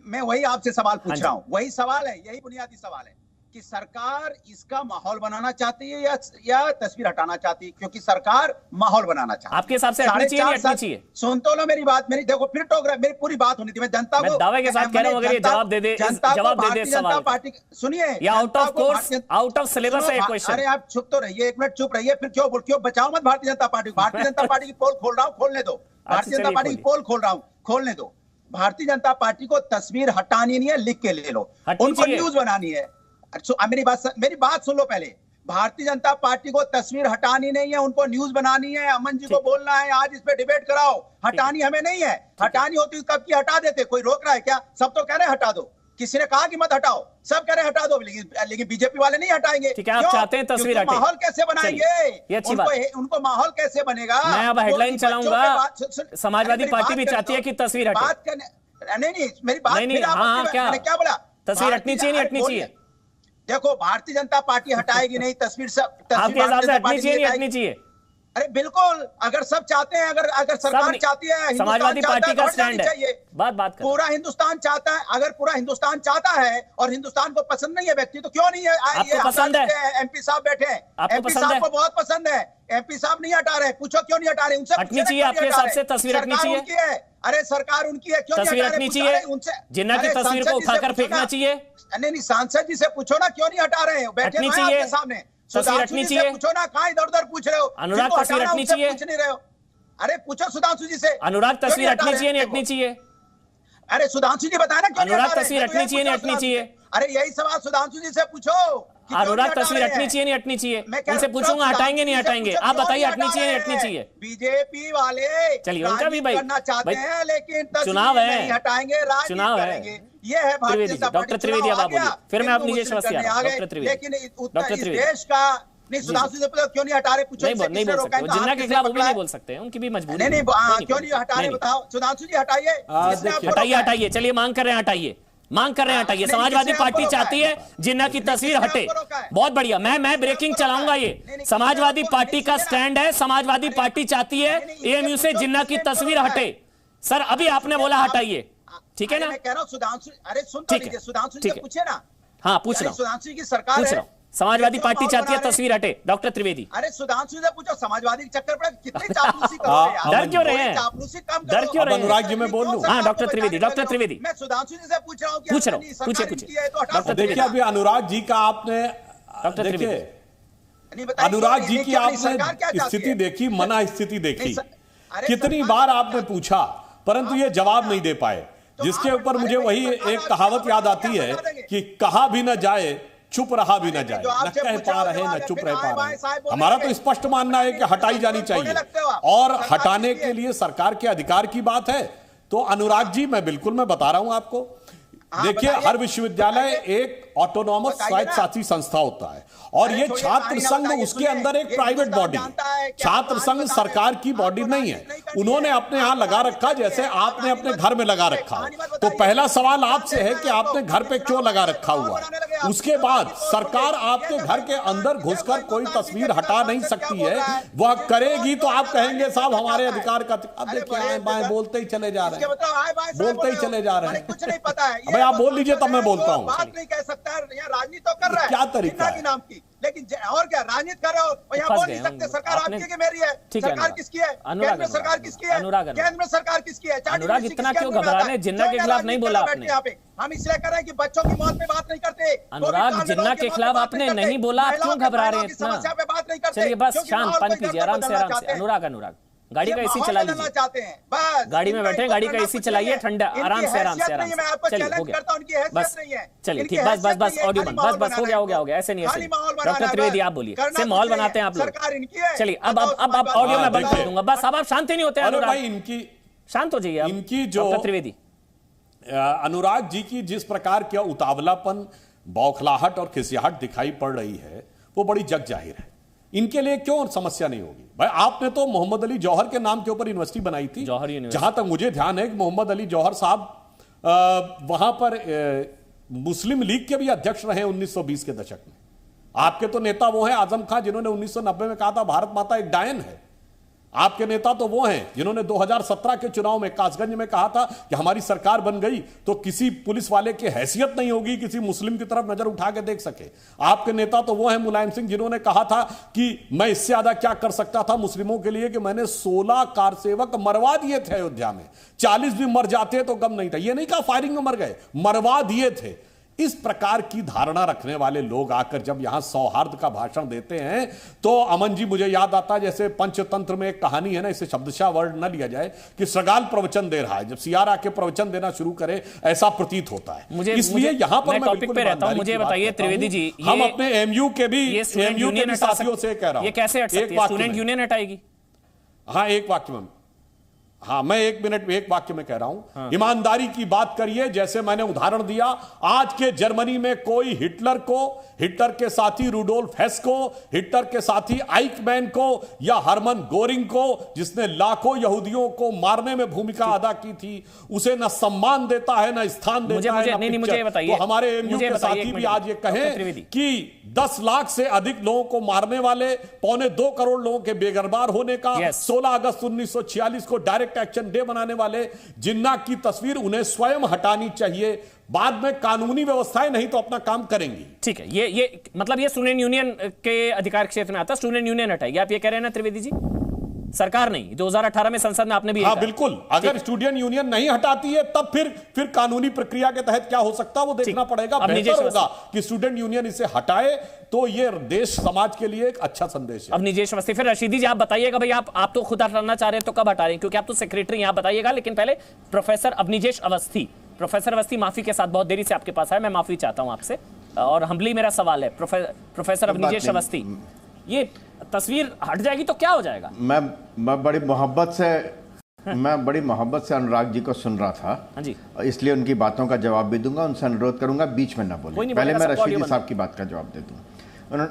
मैं वही आपसे सवाल पूछ रहा हूं, वही सवाल है, यही बुनियादी सवाल है कि सरकार इसका माहौल बनाना चाहती है या तस्वीर हटाना चाहती है? क्योंकि सरकार माहौल बनाना चाहती है। आपके हिसाब से हटनी चाहिए नहीं हटनी चाहिए? सुन तो लो मेरी बात, मेरी देखो, फिर टोक रहा है, मेरी पूरी बात होनी थी। मैं जनता को दावे के साथ कह रहा हूं, अगर ये जवाब दे दे जनता पार्टी, सुनिए, या out of course, out of syllabus है क्वेश्चन। अरे आप चुप तो रहिए, एक मिनट चुप रहिए, फिर क्यों बचाओ मत भारतीय जनता पार्टी को। भारतीय जनता पार्टी की पोल खोल रहा हूं, खोलने दो। भारतीय जनता पार्टी की पोल खोल रहा हूं, खोलने दो। भारतीय जनता पार्टी को तस्वीर हटानी नहीं है, लिख के ले लो। उनको न्यूज बनानी है, मेरी बात सुन लो पहले। भारतीय जनता पार्टी को तस्वीर हटानी नहीं है, उनको न्यूज बनानी है, अमन जी को बोलना है आज इस पे डिबेट कराओ। हटानी हमें नहीं है, हटानी होती तो कब की हटा देते, कोई रोक रहा है क्या? सब तो कह रहे हैं हटा दो, किसी ने कहा कि मत हटाओ, सब कह रहे हैं हटा दो, लेकिन बीजेपी वाले नहीं हटाएंगे। ठीक है, आप चाहते हैं तस्वीर हटे, माहौल कैसे बनाएंगे? ये अच्छी बात। उनको माहौल कैसे बनेगा? मैं अब हेडलाइन चलाऊंगा, समाजवादी पार्टी भी चाहती है कि तस्वीर हटे। बात करने नहीं, मेरी बात नहीं, हाँ, क्या बोला? तस्वीर हटनी चाहिए नहीं हटनी चाहिए? देखो, भारतीय जनता पार्टी हटाएगी नहीं तस्वीर, सब आपके हिसाब से हटनी चाहिए नहीं हटनी चाहिए? अरे बिल्कुल, अगर सब चाहते हैं, अगर सरकार चाहती है, समाजवादी पार्टी का स्टैंड है, बात पूरा हिंदुस्तान चाहता है। अगर पूरा हिंदुस्तान चाहता है और हिंदुस्तान को पसंद नहीं है व्यक्ति, तो क्यों नहीं है? आपको पसंद है? एमपी साहब बैठे हैं, एमपी साहब को बहुत पसंद है, एमपी साहब नहीं हटा रहे, पूछो क्यों नहीं हटा रहे? उनसे हटनी चाहिए आपके हिसाब से? तस्वीर हटनी चाहिए? अरे सरकार उनकी है, क्यों तस्वीर हटनी चाहिए? जिन्ना की तस्वीर को उठाकर फेंकना चाहिए? नहीं, सांसद जी से पूछो ना, क्यों नहीं हटा रहे हो? बैठे आपके सामने, तस्वीर हटनी चाहिए? पूछो ना, कहां इधर उधर पूछ रहे हो? अनुराग, तस्वीर हटनी चाहिए? पूछ नहीं रहे हो? अरे पूछो सुधांशु जी से। अनुराग, तस्वीर हटनी चाहिए नहीं हटनी चाहिए? अरे सुधांशु जी बताए ना क्यों? अनुराग, तस्वीर हटनी चाहिए नहीं हटनी चाहिए? अरे यही सवाल सुधांशु जी से पूछो। अनुराग, तस्वीर हटनी चाहिए नहीं हटनी चाहिए? उनसे पूछूंगा हटाएंगे नहीं हटाएंगे? आप बताइए, हटनी चाहिए नहीं हटनी चाहिए? बीजेपी वाले चलिए, उनका भी भाई करना चाहते हैं, लेकिन चुनाव है, नहीं हटाएंगे, चुनाव है। ये है भारतीय जनता पार्टी। डॉक्टर त्रिवेदी अब आप बोलिए, फिर मैं अपनी जैसे डॉक्टर त्रिवेदी। लेकिन देश का नहीं, सुधांशु से पूछो क्यों नहीं हटा रहे? पूछो, नहीं बोल सकते, जिन्ना के खिलाफ वो भी नहीं बोल सकते, उनकी भी मजबूरी। नहीं, क्यों नहीं हटा रहे बताओ? सुधांशु जी हटाइए, हटाइए, चलिए मांग कर रहे हैं हटाइए, मांग कर रहे हैं हटाइए। समाजवादी पार्टी चाहती है जिन्ना की तस्वीर हटे, बहुत बढ़िया। मैं ब्रेकिंग चलाऊंगा, ये समाजवादी पार्टी का स्टैंड है। समाजवादी पार्टी चाहती है एएमयू से जिन्ना की तस्वीर हटे। सर अभी आपने बोला हटाइए, ठीक है ना? मैं कह रहा हूं सुधांशु, अरे सुन तो लीजिए, सुधांशु जी से पूछे ना। हाँ पूछ रहा हूं, सुधांशु की सरकार है, समाजवादी पार्टी चाहती है तस्वीर हटे। डॉक्टर त्रिवेदी, अरे सुधांशु से पूछो, समाजवादी के चक्कर पर कितनी चापलूसी कर रहे हैं? डर क्यों रहे हैं? चापलूसी कम डर क्यों रहे हैं? अनुराग जी मैं बोल लूं? हाँ डॉक्टर त्रिवेदी, डॉक्टर त्रिवेदी, मैं सुधांशु जी से पूछ रहा हूँ, पूछिए। देखिए, अभी अनुराग जी का आपने, देखिए अनुराग जी की आपने स्थिति देखी, मना स्थिति देखी, कितनी बार आपने पूछा परंतु ये जवाब नहीं दे पाए, जिसके ऊपर मुझे वही एक कहावत याद आती है कि कहा भी न जाए चुप रहा भी न जाए, न कह पा रहे न चुप रह पा रहे। हमारा तो स्पष्ट मानना है कि हटाई जानी चाहिए, और हटाने के लिए सरकार के अधिकार की बात है। तो अनुराग जी मैं बता रहा हूं आपको, देखिए हर विश्वविद्यालय एक ऑटोनॉमस स्वायत्तशासी संस्था होता है, और ये छात्र संघ उसके अंदर एक प्राइवेट बॉडी है। छात्र संघ सरकार की बॉडी नहीं है, उन्होंने अपने यहां लगा रखा जैसे आपने अपने घर में लगा रखा हो। तो पहला सवाल आपसे है कि आपने घर पे क्यों लगा रखा हुआ है? उसके बाद सरकार आपके घर के अंदर घुसकर कोई तस्वीर हटा नहीं सकती है, वह करेगी तो आप कहेंगे साहब हमारे अधिकार का। अब देखिए आएं बाएं बोलते ही चले जा रहे हैं, बोलते ही चले जा रहे हैं। कुछ नहीं पता है, अबे आप बोल लीजिए तब मैं बोलता हूँ। बात नहीं कह सकता, राजनीति तो कर रहा है, क्या तरीका है? नाम की, लेकिन और क्या राजनीति कर रहे हो? यहाँ बोल नहीं सकते सरकार आपकी है कि मेरी है? सरकार किसकी है? केंद्र में सरकार किसकी है? केंद्र में सरकार किसकी है? अनुराग इतना क्यों घबरा रहे हैं? जिन्ना के खिलाफ नहीं बोला आपने। यहाँ पे हम इसलिए कर रहे हैं कि बच्चों की मौत पे बात नहीं करते। अनुराग जिन्ना के खिलाफ आपने नहीं बोला, आप क्यों घबरा रहे हैं इतना? समस्या पे बात नहीं करते। चलिए बस शांत पानी पीजिए, आराम से आराम से। अनुराग गाड़ी का एसी चला लीजिए, गाड़ी में बैठे गाड़ी का एसी चलाइए, ठंडा आराम से आराम से। चलिए हो गया, बस चलिए ठीक, बस ऑडियो बंद, बस हो गया, ऐसे नहीं ऐसे। डॉक्टर त्रिवेदी आप बोलिए, सिर्फ माहौल बनाते हैं आप लोग। चलिए अब ऑडियो में बंद कर दूंगा, बस अब आप शांति नहीं होते हैं। अनुराग इनकी शांत हो जाइए, इनकी जो डॉक्टर त्रिवेदी, अनुराग जी की जिस प्रकार का उतावलापन, बौखलाहट और खिसियाहट दिखाई पड़ रही है वो बड़ी जग जाहिर है। इनके लिए क्यों समस्या नहीं होगी? भाई आपने तो मोहम्मद अली जौहर के नाम के ऊपर यूनिवर्सिटी बनाई थी, जहां तक मुझे ध्यान है कि मोहम्मद अली जौहर साहब वहां पर मुस्लिम लीग के भी अध्यक्ष रहे 1920 के दशक में। आपके तो नेता वो हैं आजम खां, जिन्होंने 1990 में कहा था भारत माता एक डायन है। आपके नेता तो वो हैं जिन्होंने 2017 के चुनाव में कासगंज में कहा था कि हमारी सरकार बन गई तो किसी पुलिस वाले की हैसियत नहीं होगी किसी मुस्लिम की तरफ नजर उठा के देख सके। आपके नेता तो वो हैं मुलायम सिंह, जिन्होंने कहा था कि मैं इससे ज्यादा क्या कर सकता था मुस्लिमों के लिए कि मैंने 16 कार सेवक मरवा दिए थे अयोध्या में, 40 भी मर जाते तो गम नहीं था। ये नहीं कहा फायरिंग में मर गए, मरवा दिए थे। इस प्रकार की धारणा रखने वाले लोग आकर जब यहां सौहार्द का भाषण देते हैं तो अमन जी, मुझे याद आता है जैसे पंचतंत्र में एक कहानी है ना, इसे शब्दशः वर्ड न लिया जाए, कि श्रगाल प्रवचन दे रहा है, जब सीआर आके प्रवचन देना शुरू करे ऐसा प्रतीत होता है। इसलिए यहां पर मैं टॉपिक पे रहता हूं। मुझे बताइए त्रिवेदी जी, हम अपने एमयू के भी साथियों से कह रहा हूं, ये कैसे हट सकती है? स्टूडेंट यूनियन हटाएगी? हाँ, एक वाक्य में, हाँ मैं 1 मिनट में 1 वाक्य में कह रहा हूं। हाँ। ईमानदारी की बात करिए, जैसे मैंने उदाहरण दिया, आज के जर्मनी में कोई हिटलर के साथी रूडोल्फ हेस को, हिटलर के साथी आइकमैन को या हरमन गोरिंग को, जिसने लाखों यहूदियों को मारने में भूमिका अदा की थी, उसे न सम्मान देता है, न स्थान देता है, मुझे बताइए, तो हमारे एमयू के साथी भी आज ये कहें कि 10 लाख से अधिक लोगों को मारने वाले, 2.25 करोड़ लोगों के बेगरबार होने का, 16 अगस्त 1946 को डायरेक्ट एक्शन डे बनाने वाले जिन्ना की तस्वीर उन्हें स्वयं हटानी चाहिए। बाद में कानूनी व्यवस्थाएं नहीं तो अपना काम करेंगी। ठीक है, ये मतलब ये स्टूडेंट यूनियन के अधिकार क्षेत्र में आता है, स्टूडेंट यूनियन हटाएगी, आप ये कह रहे हैं ना त्रिवेदी जी? सरकार नहीं, 2018 में संसद में आपने भी, हाँ बिल्कुल, अगर स्टूडेंट यूनियन नहीं हटाती है तब फिर कानूनी प्रक्रिया के तहत क्या हो सकता है वो देखना पड़ेगा। बेहतर होगा कि स्टूडेंट यूनियन इसे हटाए तो ये देश समाज के लिए एक अच्छा संदेश है। अब निजेश अवस्थी, फिर रशीदी जी आप बताइएगा, भाई आप तो खुद हटाना चाह रहे हैं तो कब हटा रहे हैं, क्योंकि आप तो सेक्रेटरी यहाँ बताइएगा। लेकिन पहले प्रोफेसर अवनिजेश अवस्थी, प्रोफेसर अवस्थी माफी के साथ बहुत देरी से आपके पास आया, मैं माफी चाहता हूं आपसे, और हम्बली मेरा सवाल है प्रोफेसर अवनिजेश अवस्थी, ये तस्वीर हट जाएगी तो क्या हो जाएगा? मैं बड़ी मोहब्बत से अनुराग जी को सुन रहा था। हाँ जी, इसलिए उनकी बातों का जवाब भी दूंगा, उनसे अनुरोध करूंगा बीच में ना बोले। पहले मैं रशीदी साहब की बात का जवाब दे दूं।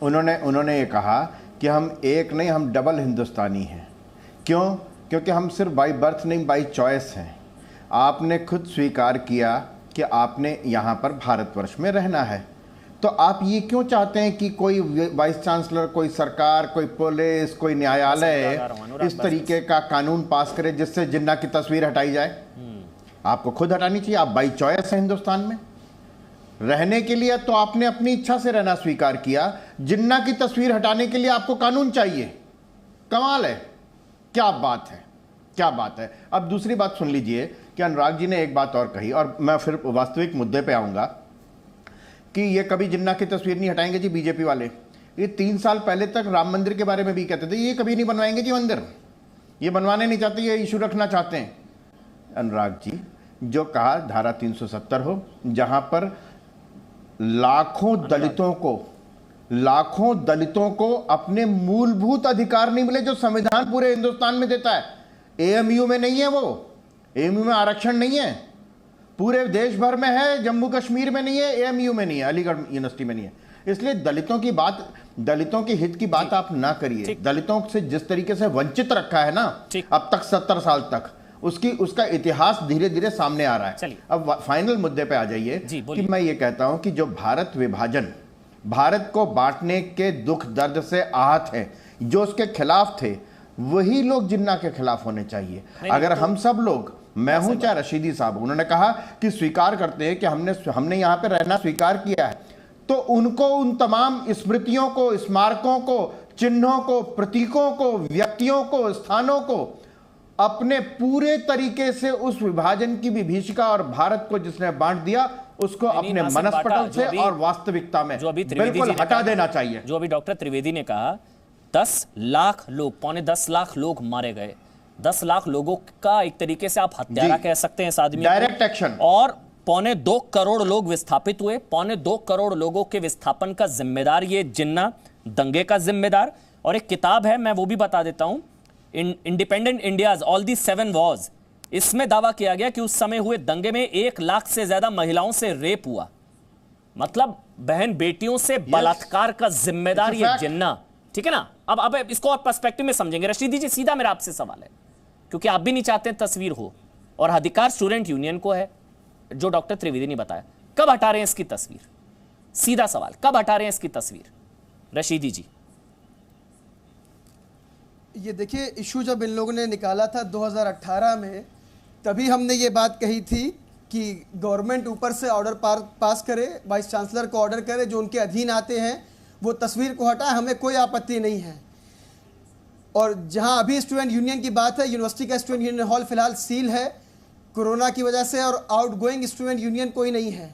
उन्होंने ये कहा कि हम एक नहीं, हम डबल हिंदुस्तानी हैं। क्यों? क्योंकि हम सिर्फ बाई बर्थ नहीं, बाई चॉइस हैं। आपने खुद स्वीकार किया कि आपने यहाँ पर भारतवर्ष में रहना है, तो आप ये क्यों चाहते हैं कि कोई वाइस चांसलर, कोई सरकार, कोई पुलिस, कोई न्यायालय इस तरीके का कानून पास करे जिससे जिन्ना की तस्वीर हटाई जाए? आपको खुद हटानी चाहिए। आप बाई चॉइस है हिंदुस्तान में रहने के लिए, तो आपने अपनी इच्छा से रहना स्वीकार किया। जिन्ना की तस्वीर हटाने के लिए आपको कानून चाहिए। कमाल है, क्या बात है, क्या बात है। अब दूसरी बात सुन लीजिए कि अनुराग जी ने एक बात और कही, और मैं फिर वास्तविक मुद्दे पे आऊंगा कि ये कभी जिन्ना की तस्वीर नहीं हटाएंगे जी बीजेपी वाले। ये 3 साल पहले तक राम मंदिर के बारे में भी कहते थे ये कभी नहीं बनवाएंगे जी मंदिर, ये बनवाने नहीं चाहते, ये इशू रखना चाहते हैं। अनुराग जी जो कहा धारा 370 हो, जहां पर लाखों दलितों को अपने मूलभूत अधिकार नहीं मिले जो संविधान पूरे हिंदुस्तान में देता है। एएमयू में नहीं है, वो एएमयू में आरक्षण नहीं है, पूरे देश भर में है, जम्मू कश्मीर में नहीं है, एएमयू में नहीं है, अलीगढ़ यूनिवर्सिटी में नहीं है। इसलिए दलितों के हित की बात आप ना करिए। दलितों से जिस तरीके से वंचित रखा है ना अब तक 70 साल तक, उसका इतिहास धीरे धीरे सामने आ रहा है। अब फाइनल मुद्दे पे आ जाइए कि मैं ये कहता हूं कि जो भारत विभाजन, भारत को बांटने के दुख दर्द से आहत है, जो उसके खिलाफ थे, वही लोग जिन्ना के खिलाफ होने चाहिए। अगर हम सब लोग, मैं हूं चाहे रशीदी साहब, उन्होंने कहा कि स्वीकार करते हैं कि हमने यहां पे रहना स्वीकार किया है, तो उनको उन तमाम स्मृतियों को, स्मारकों को, चिन्हों को, प्रतीकों को, व्यक्तियों को, स्थानों को अपने पूरे तरीके से उस विभाजन की विभीषिका और भारत को जिसने बांट दिया उसको अपने मनस्पटल से और वास्तविकता में बिल्कुल हटा देना चाहिए। जो अभी डॉक्टर त्रिवेदी ने कहा 10 लाख लोग, 10.25 लाख लोग मारे गए, 10 लाख लोगों का एक तरीके से आप हत्यारा कह सकते हैं इस आदमी, डायरेक्ट एक्शन, और 2.25 करोड़ लोग विस्थापित हुए। 2.25 करोड़ लोगों के विस्थापन का जिम्मेदार ये जिन्ना, दंगे का जिम्मेदार। और एक किताब है, मैं वो भी बता देता हूं, independent India's all the 7 Wars, इसमें दावा किया गया कि उस समय हुए दंगे में 1 लाख से ज्यादा महिलाओं से रेप हुआ। मतलब बहन बेटियों से बलात्कार का जिम्मेदार ये जिन्ना, ठीक है ना। अब इसको और पर्सपेक्टिव में समझेंगे। रशीदी जी सीधा मेरा आपसे सवाल है, क्योंकि आप भी नहीं चाहते तस्वीर हो और अधिकार स्टूडेंट यूनियन को है, जो डॉक्टर त्रिवेदी ने बताया, कब हटा रहे हैं इसकी तस्वीर? सीधा सवाल, कब हटा रहे हैं इसकी तस्वीर? रशीदी जी। ये देखिए, इशू जब इन लोगों ने निकाला था 2018 में, तभी हमने ये बात कही थी कि गवर्नमेंट ऊपर से ऑर्डर पास करे, वाइस चांसलर को ऑर्डर करे, जो उनके अधीन आते हैं वो तस्वीर को हटाए, हमें कोई आपत्ति नहीं है। और जहां अभी स्टूडेंट यूनियन की बात है, यूनिवर्सिटी का स्टूडेंट यूनियन हॉल फिलहाल सील है कोरोना की वजह से, और आउटगोइंग स्टूडेंट यूनियन कोई नहीं है।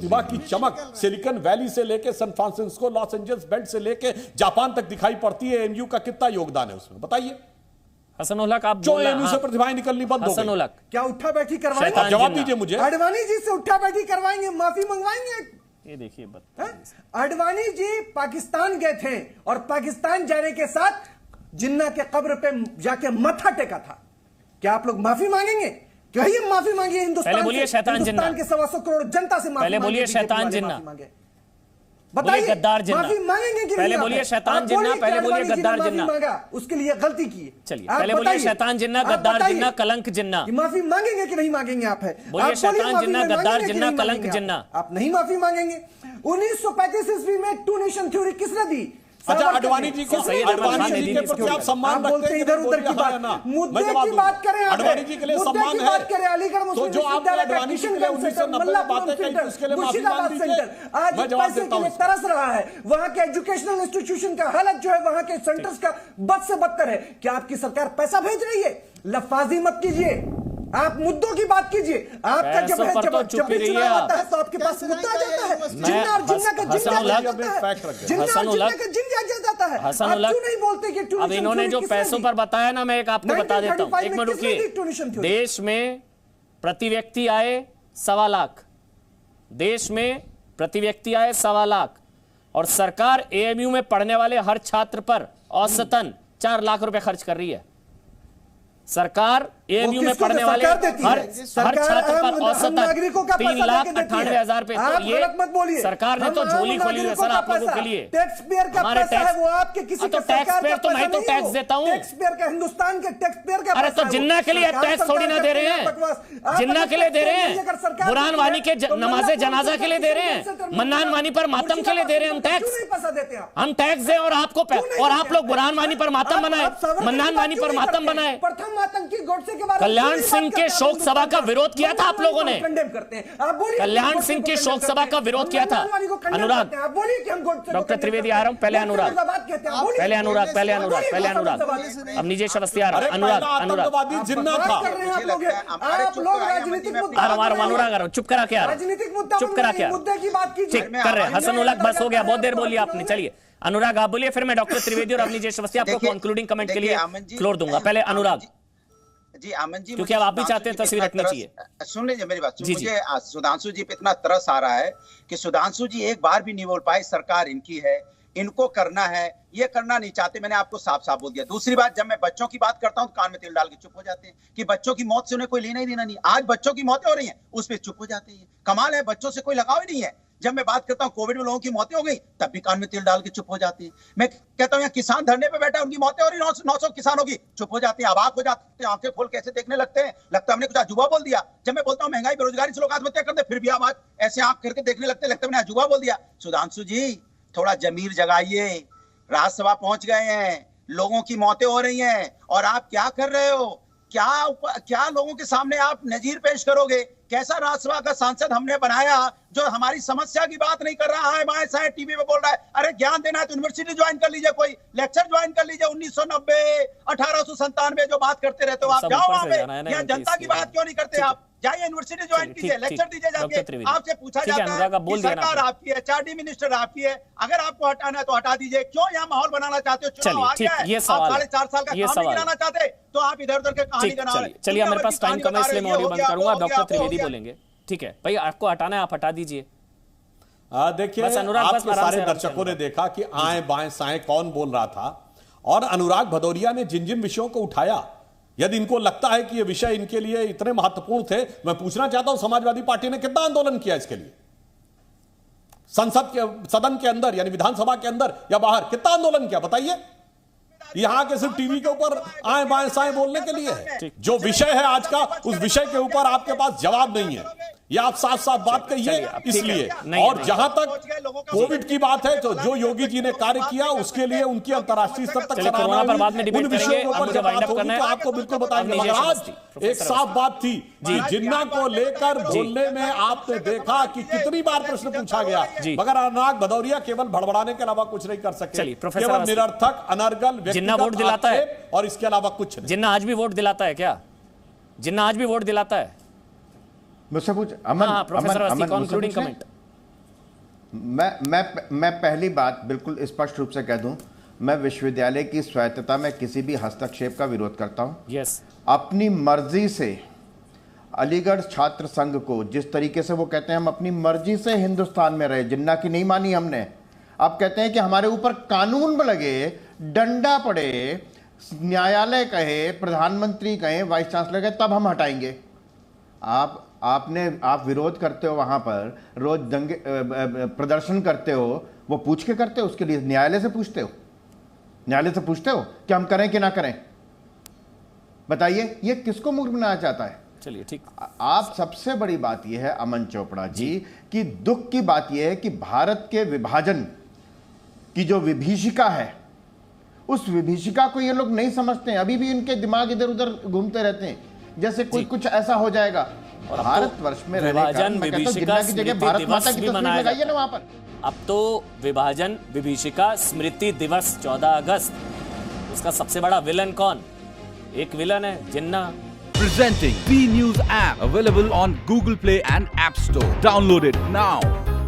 प्रतिभा की चमक सिलिकॉन वैली से लेके San Francisco, Los Angeles belt से लेके जापान तक दिखाई पड़ती है। एएमयू का कितना योगदान है उसमें, बताइए। हसन उल्लक, आप जो एएमयू से प्रतिभाएं निकलनी बंद हो हसन गई। क्या उठा बैठी करवाएंगे? जवाब दीजिए मुझे। आडवाणी जी से उठा बैठी करवाएंगे, माफी मंगवाएंगे ये देखिए आडवाणी जी पाकिस्तान गए थे और पाकिस्तान जाने के साथ जिन्ना के कब्र पे जाके मत्था टेका था। क्या आप लोग माफी मांगेंगे? कहिए माफी मांगिए हिंदुस्तान पहले बोलिए शैतान जिन्ना, हिंदुस्तान के 125 करोड़ जनता से माफी पहले बोलिए शैतान जिन्ना, बताइए गद्दार जिन्ना, माफी मांगेंगे कि पहले बोलिए शैतान जिन्ना, पहले बोलिए गद्दार जिन्ना, उसके लिए गलती की। चलिए पहले बोलिए शैतान जिन्ना, गद्दार जिन्ना, कलंक जिन्ना। माफी मांगेंगे कि नहीं मांगेंगे? आप है बोलिए शैतान जिन्ना, गद्दार जिन्ना, कलंक जिन्ना। आप नहीं माफी मांगेंगे? 1935 ईस्वी में टू नेशन थ्योरी किसने दी? अच्छा, अडवाणी जी को अडवाणी जी के प्रति आप सम्मान रखते हैं, इधर उधर की बात, मुद्दे की बात करें। अडवाणी जी के लिए सम्मान है, अलीगढ़ तो जो आप अडवाणी जी के लिए 1990 में बातें कही उसके लिए माफी मांग दीजिए। आज पैसे के लिए तरस रहा है। वहां के एजुकेशनल इंस्टीट्यूशन का हालत जो है, वहां के सेंटर्स का बद से बदतर है। क्या आपकी सरकार पैसा भेज रही है? लफाजी मत कीजिए, आप मुद्दों की बात कीजिए। आपका जब चुनाव आता है तो आपके पास मुद्दा आ जाता है। जिन्ना और जिन्ना का जिन्ना आ जाता है, जिन्ना और जिन्ना का जिन्ना आ जाता है। आप क्यों नहीं बोलते कि अब इन्होंने जो पैसों पर बताया ना, मैं एक आपको बता देता हूं, एक मिनट रुकिए। देश में प्रति व्यक्ति आए 1.25 लाख, देश में प्रति व्यक्ति आए 1.25 लाख, और सरकार एएमयू में पढ़ने वाले हर छात्र पर औसतन 4 लाख रुपए खर्च कर रही है। सरकार एएमयू में पढ़ने वाले हर छात्र पर औसतन 3,98,000 रुपए। तो ये सरकार ने तो झोली खोली है सर आप लोगों के लिए। टैक्स पेयर का पैसा है, वो आपके किसी तो टैक्स पेयर तो मैं तो टैक्स देता हूँ। टैक्स पेयर का, हिंदुस्तान के टैक्स पेयर का। अरे तो जिन्ना के लिए टैक्स थोड़ी ना दे रहे हैं, जिन्ना के लिए दे रहे हैं, बुरहान वानी के नमाजे जनाजा के लिए दे रहे हैं, मन्नान वानी पर मातम के लिए दे रहे हैं हम टैक्स। हम टैक्स दें और आपको, और आप लोग बुरहान वानी पर मातम बनाए, मन्नान वानी पर मातम बनाए। कल्याण सिंह के शोक सभा का विरोध किया था आप लोगों ने, कल्याण सिंह की शोक सभा का विरोध किया था। अनुराग, डॉक्टर त्रिवेदी आ रहा हूं, पहले अनुराग, पहले अनुराग, पहले अनुराग, पहले अनुराग, अब निजेश अवस्थी आ रहा है। अनुराग, अनुराग जिन्ना था, अनुराग आ रहा हूं, चुप करा के आ रहा हूं, चुप करा के ठीक कर रहे हैं। हसनुल्लाह, बस हो गया, बहुत देर बोलिए आपने। चलिए अनुराग आप बोलिए, फिर मैं डॉक्टर त्रिवेदी और अब निजेश अवस्थी आपको कंक्लूडिंग कमेंट के लिए फ्लोर दूंगा। पहले अनुराग जी, आमन जी, क्योंकि अब आप भी चाहते हैं तस्वीर रखनी चाहिए। सुन लीजिए मेरी बात। मुझे सुधांशु जी पे इतना तरस आ रहा है कि सुधांशु जी एक बार भी नहीं बोल पाए सरकार इनकी है, इनको करना है, ये करना नहीं चाहते। मैंने आपको साफ साफ बोल दिया। दूसरी बात, जब मैं बच्चों की बात करता हूं तो कान में तेल डाल के चुप हो जाते हैं कि बच्चों की मौत से उन्हें कोई लेना ही देना नहीं। आज बच्चों की मौतें हो रही हैं, उस पर चुप हो जाते हैं। कमाल है, बच्चों से कोई लगाव ही नहीं है। जब मैं बात करता हूं कोविड में लोगों की मौतें हो गई, तब भी कान में तेल डाल के चुप हो जाते हैं। मैं कहता हूं यहाँ किसान धरने पे बैठा, उनकी मौतें हो रही, 900 किसानों की, चुप हो जाते हैं, अवाक हो जाते हैं, आंखें खोल कैसे देखने लगते हैं, लगता है हमने कुछ अजूबा बोल दिया। जब मैं बोलता हूँ महंगाई बेरोजगारी से लोग आत्महत्या करते, फिर भी आप आज ऐसे आंख करके देखने लगते, लगता है मैंने अजूबा बोल दिया। सुधांशु जी थोड़ा जमीर जगाइए, राज्यसभा पहुंच गए हैं, लोगों की मौतें हो रही हैं और आप क्या कर रहे हो? क्या लोगों के सामने आप नजीर पेश करोगे? कैसा राज्यसभा का सांसद हमने बनाया जो हमारी समस्या की बात नहीं कर रहा है, बाएं साएं टीवी पे बोल रहा है। अरे ज्ञान देना है तो यूनिवर्सिटी ज्वाइन कर लीजिए, कोई लेक्चर ज्वाइन कर लीजिए। 1990, 1897 जो बात करते रहते हो आप, जाओ वहां पे। यहाँ जनता की बात क्यों नहीं करते आप? जाइए यूनिवर्सिटी ज्वाइन कीजिए, लेक्चर दीजिए जाके। आपसे पूछा जाता है कि सरकार आपकी है, एचआरडी मिनिस्टर आपकी है, अगर आपको हटाना है तो हटा दीजिए। क्यों यहाँ माहौल बनाना चाहते हो? चुनाव आ गया है, आप 4.5 साल का काम नहीं गिराना चाहते तो आप इधर उधर के कहानी बना रहे हैं। चलिए मेरे पास टाइम कम है इसलिए मैं ऑडियो बंद करूंगा, डॉक्टर त्रिवेदी बोलेंगे। ठीक है भाई, आपको हटाना है आप हटा दीजिए। देखिए आपके सारे दर्शकों ने देखा कि आए बाएं साएं कौन बोल रहा था, और अनुराग भदौरिया ने जिन जिन विषयों को उठाया, यदि इनको लगता है कि ये विषय इनके लिए इतने महत्वपूर्ण थे, मैं पूछना चाहता हूं समाजवादी पार्टी ने कितना आंदोलन किया इसके लिए? संसद के सदन के अंदर यानी विधानसभा के अंदर या बाहर कितना आंदोलन किया बताइए? यहां के सिर्फ टीवी के ऊपर आए बाएं साएं बोलने के लिए है। जो विषय है आज का, उस विषय के ऊपर आपके पास जवाब नहीं है, ये आप साफ साफ बात कहिए। इसलिए और जहां तक कोविड की बात है तो जो योगी जी ने कार्य किया उसके लिए उनकी अंतर्राष्ट्रीय स्तर तक कोरोना पर बाद में डिबेट करेंगे, तो आपको बिल्कुल बताएंगे। मगर आज एक साफ बात थी कि जिन्ना को लेकर बोलने में आपने देखा कि कितनी बार प्रश्न पूछा गया, मगर अनुराग भदौरिया केवल भड़बड़ाने के अलावा कुछ नहीं कर सके, केवल निरर्थक अनर्गल जिन्ना वोट दिलाता है और इसके अलावा कुछ नहीं। जिन्ना आज भी वोट दिलाता है क्या? जिन्ना आज भी वोट दिलाता है? मुझसे पूछ अमन, अमन कंक्लूडिंग कमेंट। मैं पहली बात बिल्कुल स्पष्ट रूप से कह दूं, मैं विश्वविद्यालय की स्वायत्तता में किसी भी हस्तक्षेप का विरोध करता हूं। यस। अपनी मर्जी से अलीगढ़ छात्र संघ को जिस तरीके से वो कहते हैं हम अपनी मर्जी से हिंदुस्तान में रहे, जिन्ना की नहीं मानी हमने, अब कहते हैं कि हमारे ऊपर कानून लगे, डंडा पड़े, न्यायालय कहे, प्रधानमंत्री कहे, वाइस चांसलर कहे, तब हम हटाएंगे। आप विरोध करते हो, वहां पर रोज दंगे प्रदर्शन करते हो, वो पूछ के करते हो? उसके लिए न्यायालय से पूछते हो? न्यायालय से पूछते हो कि हम करें कि ना करें? बताइए, ये किसको मूर्ख बनाना चाहता है? चलिए ठीक। आप सबसे बड़ी बात यह है अमन चोपड़ा जी कि दुख की बात यह है कि भारत के विभाजन की जो विभीषिका है, उस विभीषिका को ये लोग नहीं समझते हैं। अभी भी इनके दिमाग इधर उधर घूमते रहते हैं जैसे कुछ ऐसा हो जाएगा। भारतवर्ष में विभाजन विभीषिका की जगह भारत माता की तस्वीर लगाइए ना वहां पर। अब तो विभाजन विभीषिका स्मृति दिवस 14 अगस्त, उसका सबसे बड़ा विलन कौन? एक विलन है जिन्ना। Presenting B News app, available on Google Play and App Store. Download it now.